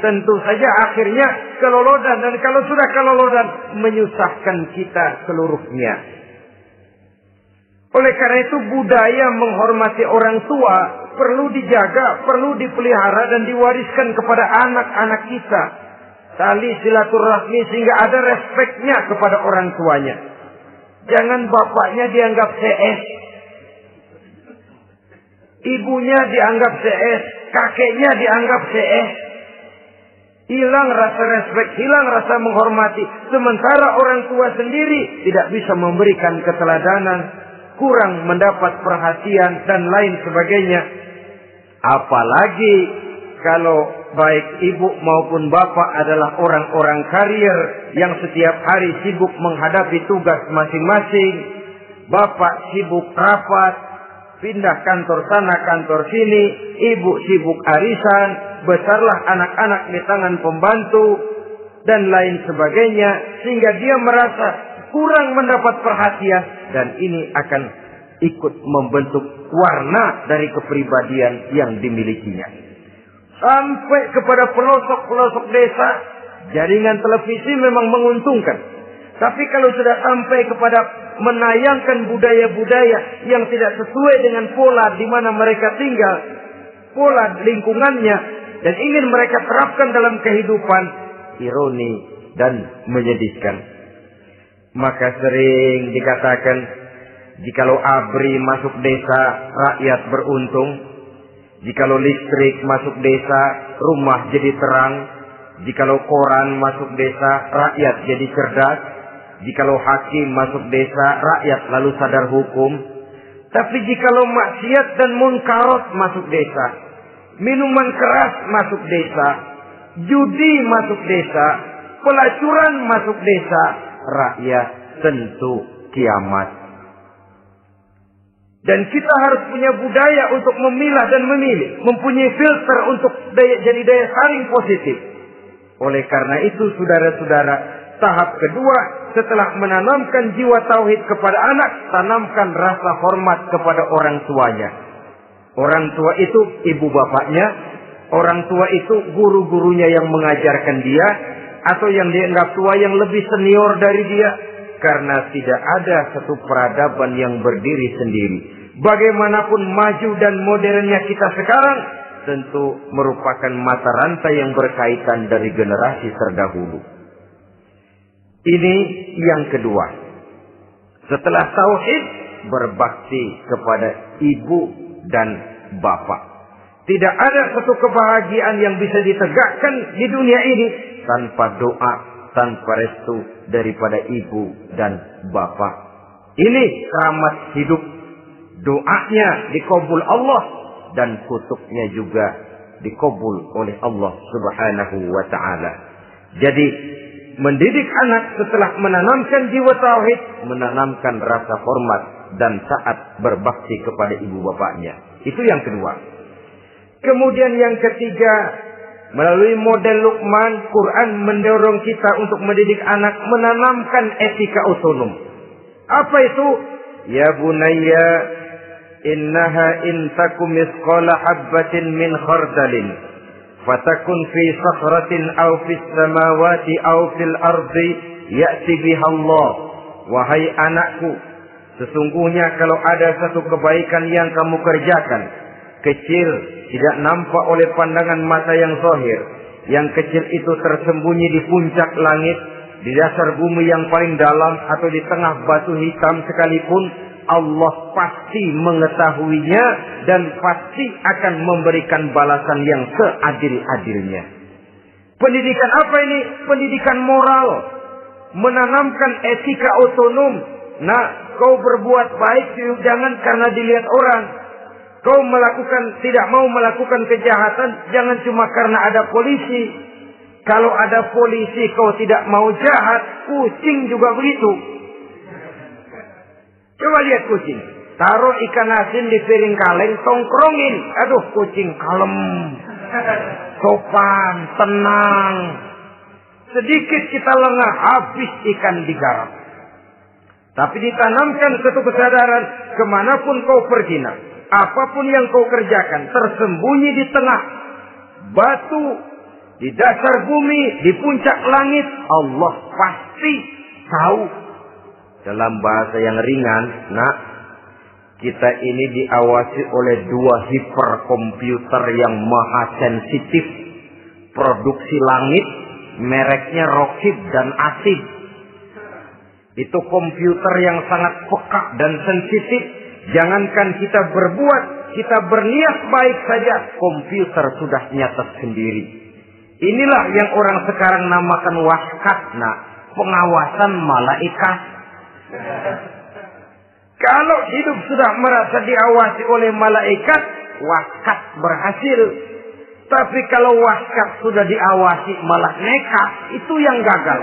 Tentu saja akhirnya kelolodan. Dan kalau sudah kelolodan, menyusahkan kita seluruhnya. Oleh karena itu budaya menghormati orang tua perlu dijaga, perlu dipelihara dan diwariskan kepada anak-anak kita. Tali silaturahmi sehingga ada respeknya kepada orang tuanya. Jangan bapaknya dianggap CS, ibunya dianggap CS, kakeknya dianggap CS. Hilang rasa respek, hilang rasa menghormati. Sementara orang tua sendiri tidak bisa memberikan keteladanan, kurang mendapat perhatian dan lain sebagainya. Apalagi kalau baik ibu maupun bapak adalah orang-orang karier yang setiap hari sibuk menghadapi tugas masing-masing. Bapak sibuk rapat, pindah kantor sana kantor sini, ibu sibuk arisan, besarlah anak-anak di tangan pembantu dan lain sebagainya, sehingga dia merasa kurang mendapat perhatian, dan ini akan ikut membentuk warna dari kepribadian yang dimilikinya. Sampai kepada pelosok-pelosok desa, jaringan televisi memang menguntungkan. Tapi kalau sudah sampai kepada menayangkan budaya-budaya yang tidak sesuai dengan pola di mana mereka tinggal, pola lingkungannya, dan ingin mereka terapkan dalam kehidupan, ironi dan menyedihkan. Maka sering dikatakan, jikalau ABRI masuk desa, rakyat beruntung. Jikalau listrik masuk desa, rumah jadi terang. Jikalau koran masuk desa, rakyat jadi cerdas. Jikalau hakim masuk desa, rakyat lalu sadar hukum. Tapi jikalau maksiat dan munkarat masuk desa, minuman keras masuk desa, judi masuk desa, pelacuran masuk desa, rakyat tentu kiamat. Dan kita harus punya budaya untuk memilah dan memilih, mempunyai filter untuk jadi daya saring positif. Oleh karena itu, saudara-saudara, tahap kedua setelah menanamkan jiwa tauhid kepada anak, tanamkan rasa hormat kepada orang tuanya. Orang tua itu ibu bapaknya, orang tua itu guru-gurunya yang mengajarkan dia, atau yang dianggap tua yang lebih senior dari dia. Karena tidak ada satu peradaban yang berdiri sendiri. Bagaimanapun maju dan modernnya kita sekarang, tentu merupakan mata rantai yang berkaitan dari generasi terdahulu. Ini yang kedua. Setelah tauhid, berbakti kepada ibu dan bapak. Tidak ada satu kebahagiaan yang bisa ditegakkan di dunia ini tanpa doa, tanpa restu daripada ibu dan bapak. Ini keramat hidup. Doanya dikabul Allah dan kutuknya juga dikabul oleh Allah Subhanahu wa ta'ala. Jadi mendidik anak setelah menanamkan jiwa tauhid, menanamkan rasa hormat dan taat berbakti kepada ibu bapaknya. Itu yang kedua. Kemudian yang ketiga, melalui model Luqman, Quran mendorong kita untuk mendidik anak menanamkan etika otonom. Apa itu? Ya bunayya, innaha in takum misqala habbatin min khardalin fatakun fi sakhratin aw fis samawati aw fil ardi ya'ti biha Allah. Wahai anakku, sesungguhnya kalau ada satu kebaikan yang kamu kerjakan, kecil, tidak nampak oleh pandangan mata yang zahir, yang kecil itu tersembunyi di puncak langit, di dasar bumi yang paling dalam, atau di tengah batu hitam sekalipun, Allah pasti mengetahuinya dan pasti akan memberikan balasan yang seadil-adilnya. Pendidikan apa ini? Pendidikan moral. Menanamkan etika otonom. Nah, kau berbuat baik jangan karena dilihat orang. Kau tidak mau melakukan kejahatan jangan cuma karena ada polisi. Kalau ada polisi kau tidak mau jahat, kucing juga begitu. Coba lihat kucing. Taruh ikan asin di piring kaleng, tongkrongin. Aduh, kucing kalem, sopan, tenang. Sedikit kita lengah, habis ikan digarap. Tapi ditanamkan satu kesadaran, kemanapun kau pergi, apapun yang kau kerjakan, tersembunyi di tengah batu, di dasar bumi, di puncak langit, Allah pasti tahu. Dalam bahasa yang ringan, Kita ini diawasi oleh 2 hiperkomputer yang maha sensitif. Produksi langit, mereknya Rockheed dan Asid. Itu komputer yang sangat peka dan sensitif. Jangankan kita berbuat, kita berniat baik saja, komputer sudah nyatet sendiri. Inilah yang orang sekarang namakan waskat, pengawasan malaikat. Kalau hidup sudah merasa diawasi oleh malaikat, waskat berhasil. Tapi kalau waskat sudah diawasi malah nekat, itu yang gagal.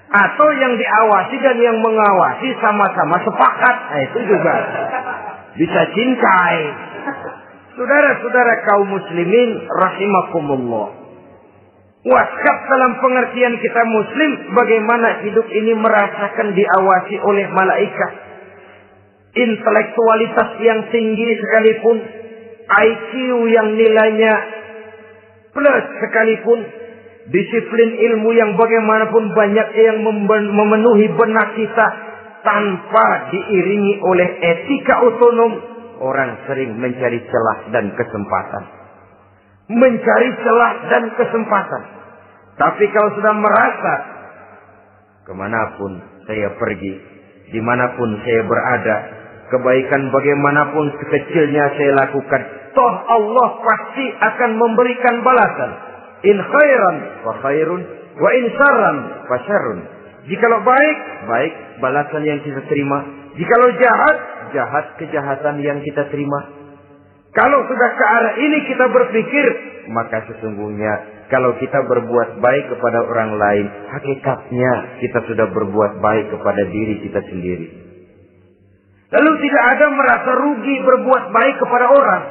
Atau yang diawasi dan yang mengawasi sama-sama sepakat, itu juga bisa cincai. Saudara-saudara kaum muslimin rahimakumullah. Waskat dalam pengertian kita muslim, bagaimana hidup ini merasakan diawasi oleh malaikat. Intelektualitas yang tinggi sekalipun, IQ yang nilainya plus sekalipun, disiplin ilmu yang bagaimanapun banyak yang memenuhi benak kita tanpa diiringi oleh etika otonom, orang sering mencari celah dan kesempatan. Mencari celah dan kesempatan. Tapi kalau sudah merasa kemanapun saya pergi, dimanapun saya berada, kebaikan bagaimanapun sekecilnya saya lakukan, toh Allah pasti akan memberikan balasan. In khairan fa khairun wa in syarran fa syarrun. Jikalau baik, baik balasan yang kita terima. Jikalau jahat, jahat kejahatan yang kita terima. Kalau sudah ke arah ini kita berpikir, maka sesungguhnya kalau kita berbuat baik kepada orang lain, hakikatnya kita sudah berbuat baik kepada diri kita sendiri. Lalu tidak ada merasa rugi berbuat baik kepada orang.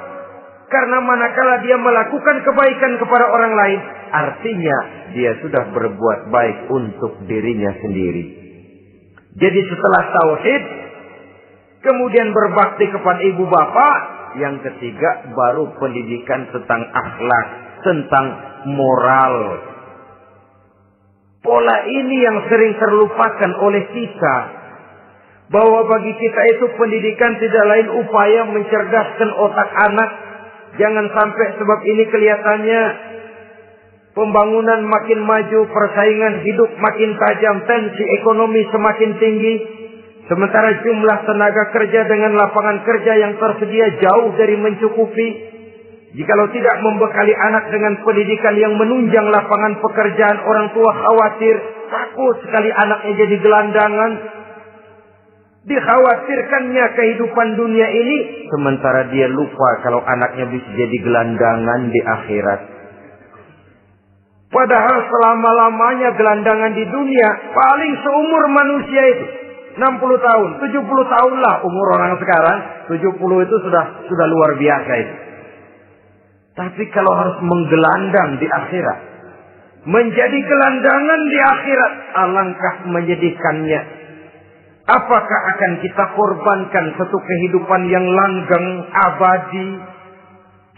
Karena manakala dia melakukan kebaikan kepada orang lain, artinya dia sudah berbuat baik untuk dirinya sendiri. Jadi setelah tauhid, kemudian berbakti kepada ibu bapak, yang ketiga baru pendidikan tentang akhlak, tentang moral. Pola ini yang sering terlupakan oleh kita. Bahwa bagi kita itu pendidikan tidak lain upaya mencerdaskan otak anak. Jangan sampai sebab ini kelihatannya pembangunan makin maju, persaingan hidup makin tajam, tensi ekonomi semakin tinggi. Sementara jumlah tenaga kerja dengan lapangan kerja yang tersedia jauh dari mencukupi. Jikalau tidak membekali anak dengan pendidikan yang menunjang lapangan pekerjaan, orang tua khawatir, takut sekali anaknya jadi gelandangan. Dikhawatirkannya kehidupan dunia ini, sementara dia lupa kalau anaknya bisa jadi gelandangan di akhirat. Padahal selama-lamanya gelandangan di dunia, paling seumur manusia itu 60 tahun, 70 tahun lah umur orang sekarang. 70 itu sudah luar biasa itu. Tapi kalau harus menggelandang di akhirat, menjadi gelandangan di akhirat, alangkah menyedihkannya. Apakah akan kita korbankan satu kehidupan yang langgeng, abadi,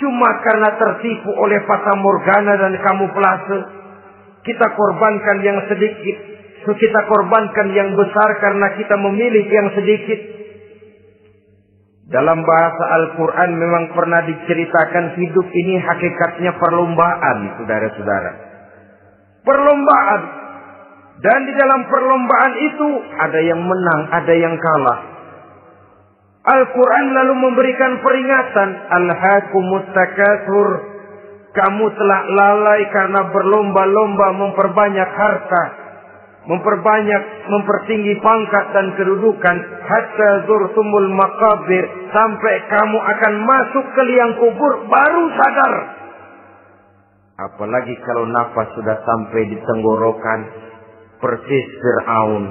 cuma karena tertipu oleh fata morgana dan kamuflase? Kita korbankan yang sedikit, kita korbankan yang besar karena kita memilih yang sedikit. Dalam bahasa Al-Quran memang pernah diceritakan hidup ini hakikatnya perlombaan, saudara-saudara. Perlombaan. Dan di dalam perlombaan itu ada yang menang, ada yang kalah. Al-Quran lalu memberikan peringatan. Alhaakumut takatsur. Kamu telah lalai karena berlomba-lomba memperbanyak harta, mempertinggi pangkat dan kedudukan, hatta zurtumul maqabir, sampai kamu akan masuk ke liang kubur baru sadar. Apalagi kalau nafas sudah sampai di tenggorokan, persis Fir'aun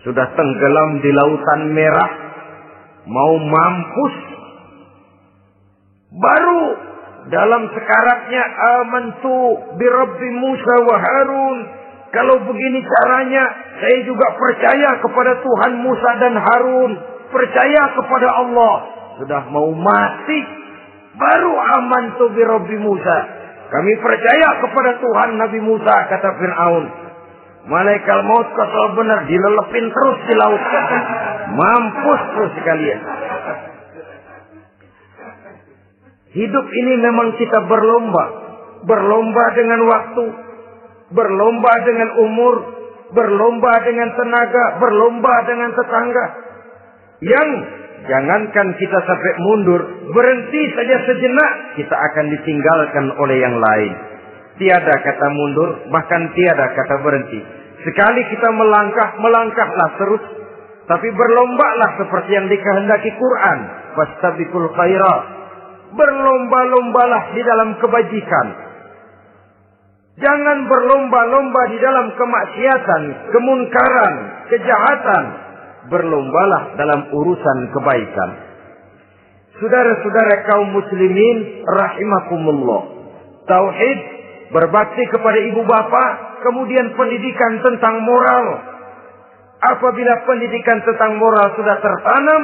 sudah tenggelam di lautan merah, mau mampus, baru dalam sekaratnya amantu bi Rabbi Musa wa Harun. Kalau begini caranya, saya juga percaya kepada Tuhan Musa dan Harun. Percaya kepada Allah. Sudah mau mati, baru amantu bi Rabbi Musa. Kami percaya kepada Tuhan Nabi Musa, kata Fir'aun. Malaikat maut kesal benar, dilelepin terus di laut. Mampus terus sekalian. Hidup ini memang kita berlomba. Berlomba dengan waktu. Berlomba dengan umur. Berlomba dengan tenaga. Berlomba dengan tetangga. Yang jangankan kita sampai mundur. Berhenti saja sejenak. Kita akan ditinggalkan oleh yang lain. Tiada kata mundur. Bahkan tiada kata berhenti. Sekali kita melangkah. Melangkahlah terus. Tapi berlombalah seperti yang dikehendaki Quran. Fastabiqul khairat. Berlomba-lombalah di dalam kebajikan. Jangan berlomba-lomba di dalam kemaksiatan, kemunkaran, kejahatan. Berlombalah dalam urusan kebaikan. Saudara-saudara kaum muslimin rahimakumullah. Tauhid, berbakti kepada ibu bapa, kemudian pendidikan tentang moral. Apabila pendidikan tentang moral sudah tertanam,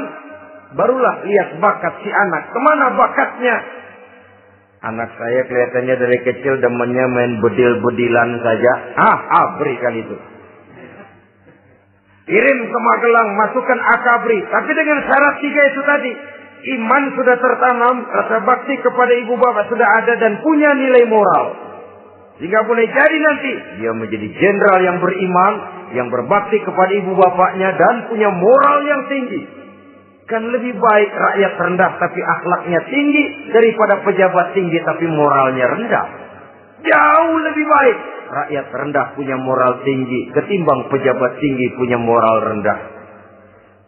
barulah lihat bakat si anak. Kemana bakatnya? Anak saya kelihatannya dari kecil demennya main bedil-bedilan saja. Berikan itu. Kirim ke Magelang, masukkan akabri. Tapi dengan syarat 3 itu tadi. Iman sudah tertanam, rasa bakti kepada ibu bapak sudah ada dan punya nilai moral. Sehingga boleh jadi nanti dia menjadi jenderal yang beriman, yang berbakti kepada ibu bapaknya dan punya moral yang tinggi. Kan lebih baik rakyat rendah tapi akhlaknya tinggi daripada pejabat tinggi tapi moralnya rendah. Jauh lebih baik rakyat rendah punya moral tinggi ketimbang pejabat tinggi punya moral rendah.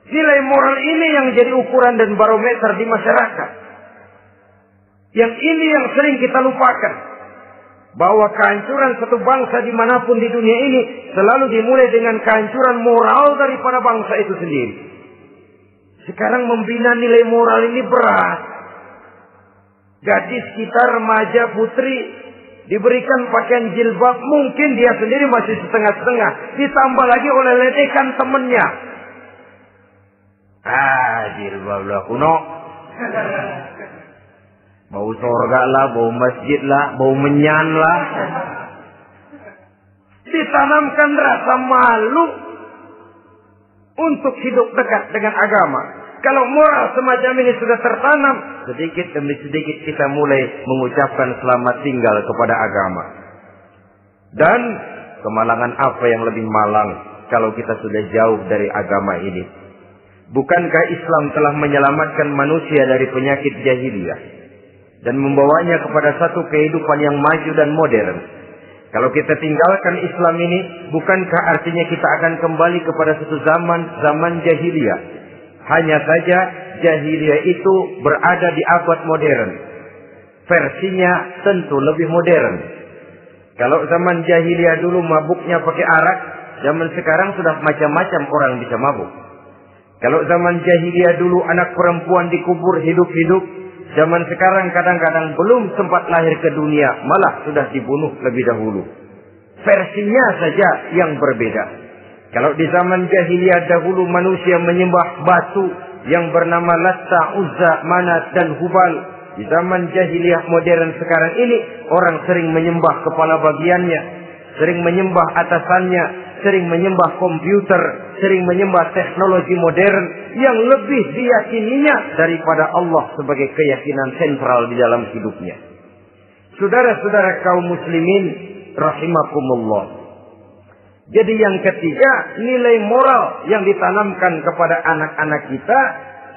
Nilai moral ini yang jadi ukuran dan barometer di masyarakat. Yang ini yang sering kita lupakan. Bahwa kehancuran satu bangsa dimanapun di dunia ini selalu dimulai dengan kehancuran moral daripada bangsa itu sendiri. Sekarang membina nilai moral ini berat. Gadis kita, remaja, putri diberikan pakaian jilbab, mungkin dia sendiri masih setengah-setengah. Ditambah lagi oleh ledekan temennya. Jilbab lah kuno. Bau sorga lah, bau masjid lah, bau menyan lah. Ditanamkan rasa malu untuk hidup dekat dengan agama. Kalau moral semacam ini sudah tertanam, sedikit demi sedikit kita mulai mengucapkan selamat tinggal kepada agama. Dan kemalangan apa yang lebih malang kalau kita sudah jauh dari agama ini? Bukankah Islam telah menyelamatkan manusia dari penyakit jahiliyah dan membawanya kepada satu kehidupan yang maju dan modern? Kalau kita tinggalkan Islam ini, bukankah artinya kita akan kembali kepada satu zaman jahiliyah? Hanya saja jahiliyah itu berada di abad modern. Versinya tentu lebih modern. Kalau zaman jahiliyah dulu mabuknya pakai arak, zaman sekarang sudah macam-macam orang bisa mabuk. Kalau zaman jahiliyah dulu anak perempuan dikubur hidup-hidup, zaman sekarang kadang-kadang belum sempat lahir ke dunia, malah sudah dibunuh lebih dahulu. Versinya saja yang berbeda. Kalau di zaman jahiliyah dahulu manusia menyembah batu yang bernama Latta, Uzza, Manat dan Hubal. Di zaman jahiliyah modern sekarang ini orang sering menyembah kepala bagiannya, sering menyembah atasannya, sering menyembah komputer, sering menyembah teknologi modern yang lebih diyakininya daripada Allah sebagai keyakinan sentral di dalam hidupnya. Saudara-saudara kaum muslimin rahimakumullah. Jadi yang ketiga, nilai moral yang ditanamkan kepada anak-anak kita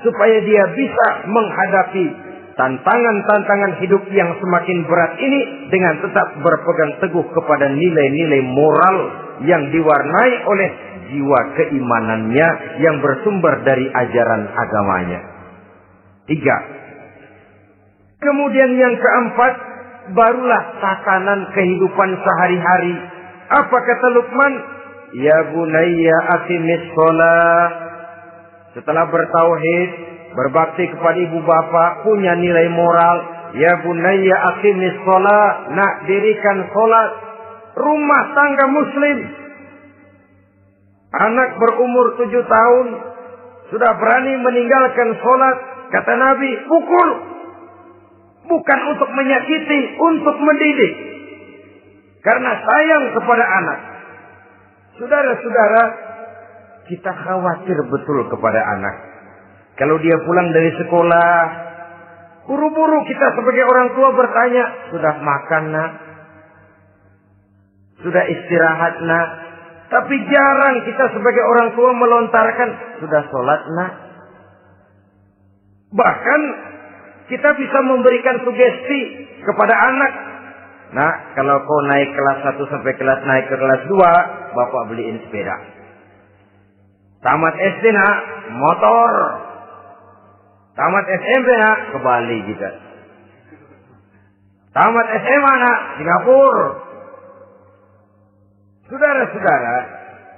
supaya dia bisa menghadapi tantangan-tantangan hidup yang semakin berat ini dengan tetap berpegang teguh kepada nilai-nilai moral yang diwarnai oleh jiwa keimanannya yang bersumber dari ajaran agamanya. 3. Kemudian yang keempat, barulah tatanan kehidupan sehari-hari. Apa kata Luqman? Ya bunayya aqimis shalah. Setelah bertauhid, berbakti kepada ibu bapa, punya nilai moral. Ya bunayya aqimis shalah. Nak, dirikan salat. Rumah tangga muslim. Anak berumur 7 tahun sudah berani meninggalkan salat. Kata Nabi, pukul. Bukan untuk menyakiti, untuk mendidik. Karena sayang kepada anak. Saudara-saudara, kita khawatir betul kepada anak. Kalau dia pulang dari sekolah, buru-buru kita sebagai orang tua bertanya, sudah makan nak? Sudah istirahat nak? Tapi jarang kita sebagai orang tua melontarkan, sudah sholat nak? Bahkan kita bisa memberikan sugesti kepada anak. Nah, kalau kau naik kelas 1 sampai naik ke kelas 2, bapak beliin sepeda. Tamat SD nak, motor. Tamat SMP nak, ke Bali juga. Tamat SMA nak, Singapura. Saudara-saudara,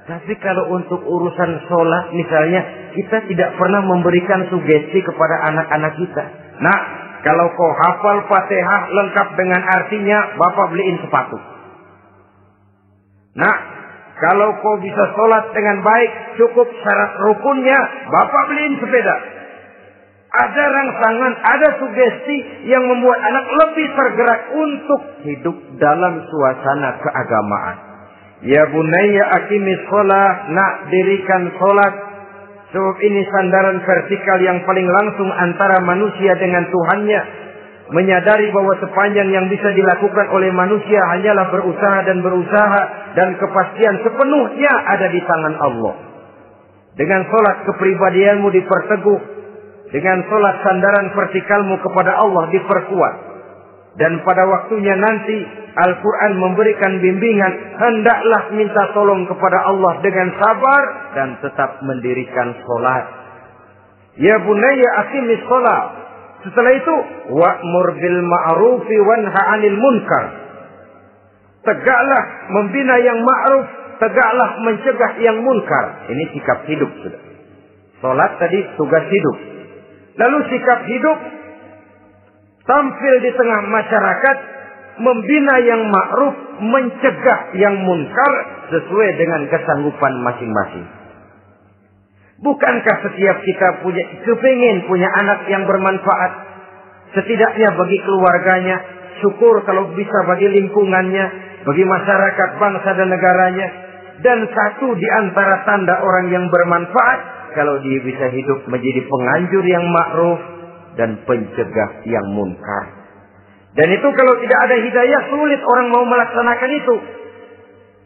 tapi kalau untuk urusan sholat misalnya, kita tidak pernah memberikan sugesti kepada anak-anak kita. Nah, kalau kau hafal Fatihah lengkap dengan artinya, bapak beliin sepatu. Nah, kalau kau bisa sholat dengan baik, cukup syarat rukunnya, bapak beliin sepeda. Ada rangsangan, ada sugesti yang membuat anak lebih tergerak untuk hidup dalam suasana keagamaan. Ya bunayya aqimis sholat, nak dirikan sholat. Sebab ini sandaran vertikal yang paling langsung antara manusia dengan Tuhannya. Menyadari bahwa sepanjang yang bisa dilakukan oleh manusia hanyalah berusaha dan berusaha. Dan kepastian sepenuhnya ada di tangan Allah. Dengan sholat kepribadianmu diperteguh. Dengan sholat sandaran vertikalmu kepada Allah diperkuat. Dan pada waktunya nanti Al-Quran memberikan bimbingan. Hendaklah minta tolong kepada Allah dengan sabar. Dan tetap mendirikan sholat. Ya bunayya aqimis sholat. Setelah itu, wa'mur bil ma'rufi wanha 'anil munkar. Tegaklah membina yang ma'ruf. Tegaklah mencegah yang munkar. Ini sikap hidup sudah. Sholat tadi tugas hidup. Lalu sikap hidup tampil di tengah masyarakat, membina yang ma'ruf, mencegah yang munkar sesuai dengan kesanggupan masing-masing. Bukankah setiap kita kepingin punya anak yang bermanfaat, setidaknya bagi keluarganya, syukur kalau bisa bagi lingkungannya, bagi masyarakat, bangsa dan negaranya. Dan satu di antara tanda orang yang bermanfaat, kalau dia bisa hidup menjadi penganjur yang ma'ruf dan pencegah yang munkar. Dan itu kalau tidak ada hidayah, sulit orang mau melaksanakan itu.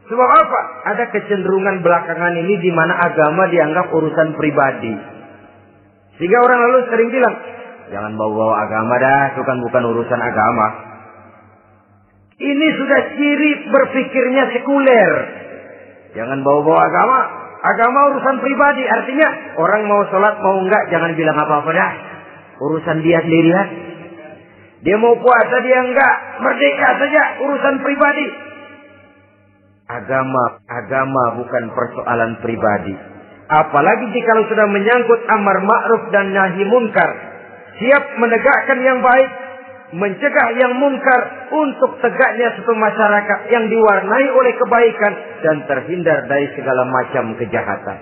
Sebab apa? Ada kecenderungan belakangan ini di mana agama dianggap urusan pribadi. Sehingga orang lalu sering bilang, jangan bawa-bawa agama dah, itu kan bukan urusan agama. Ini sudah ciri berpikirnya sekuler. Jangan bawa-bawa agama. Agama urusan pribadi. Artinya orang mau sholat mau enggak, jangan bilang apa-apa dah. Urusan dia sendiri lah. Dia mau puasa dia enggak, merdeka saja, urusan pribadi. Agama bukan persoalan pribadi. Apalagi jika sudah menyangkut amar ma'ruf dan nahi munkar. Siap menegakkan yang baik, mencegah yang munkar untuk tegaknya suatu masyarakat yang diwarnai oleh kebaikan dan terhindar dari segala macam kejahatan.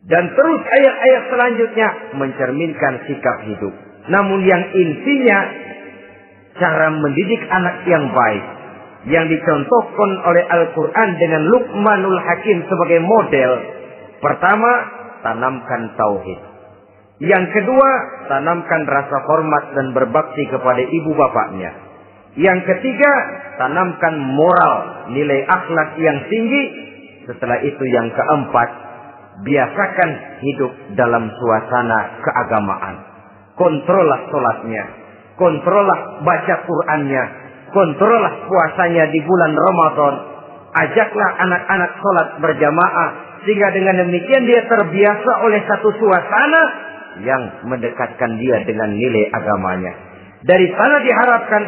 Dan terus ayat-ayat selanjutnya mencerminkan sikap hidup. Namun yang intinya cara mendidik anak yang baik yang dicontohkan oleh Al-Quran dengan Luqmanul Hakim sebagai model. Pertama, tanamkan tauhid. Yang kedua, tanamkan rasa hormat dan berbakti kepada ibu bapaknya. Yang ketiga, tanamkan moral, nilai akhlak yang tinggi. Setelah itu yang keempat, biasakan hidup dalam suasana keagamaan. Kontrollah sholatnya, kontrollah baca Qur'annya, kontrollah puasanya di bulan Ramadan. Ajaklah anak-anak sholat berjamaah. Sehingga dengan demikian dia terbiasa oleh satu suasana yang mendekatkan dia dengan nilai agamanya. Dari sana diharapkan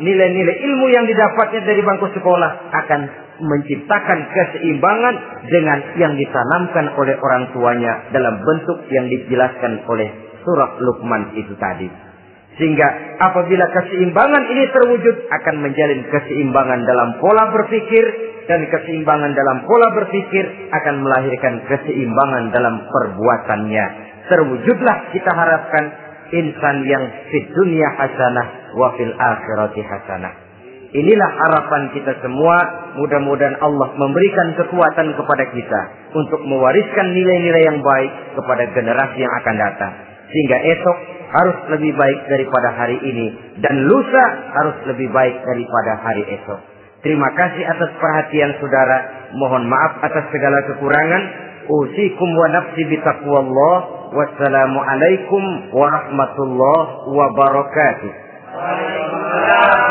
nilai-nilai ilmu yang didapatnya dari bangku sekolah akan menciptakan keseimbangan dengan yang ditanamkan oleh orang tuanya dalam bentuk yang dijelaskan oleh surah Luqman itu tadi. Sehingga apabila keseimbangan ini terwujud akan menjalin keseimbangan dalam pola berpikir, dan keseimbangan dalam pola berpikir akan melahirkan keseimbangan dalam perbuatannya. Terwujudlah kita harapkan insan yang fid dunya hasanah wa fil akhirati hasanah. Inilah harapan kita semua. Mudah-mudahan Allah memberikan kekuatan kepada kita untuk mewariskan nilai-nilai yang baik kepada generasi yang akan datang. Sehingga esok harus lebih baik daripada hari ini. Dan lusa harus lebih baik daripada hari esok. Terima kasih atas perhatian saudara. Mohon maaf atas segala kekurangan. Usikum wa nafsi bitaqwallah. Wassalamualaikum warahmatullahi wabarakatuh. Waalaikumsalam.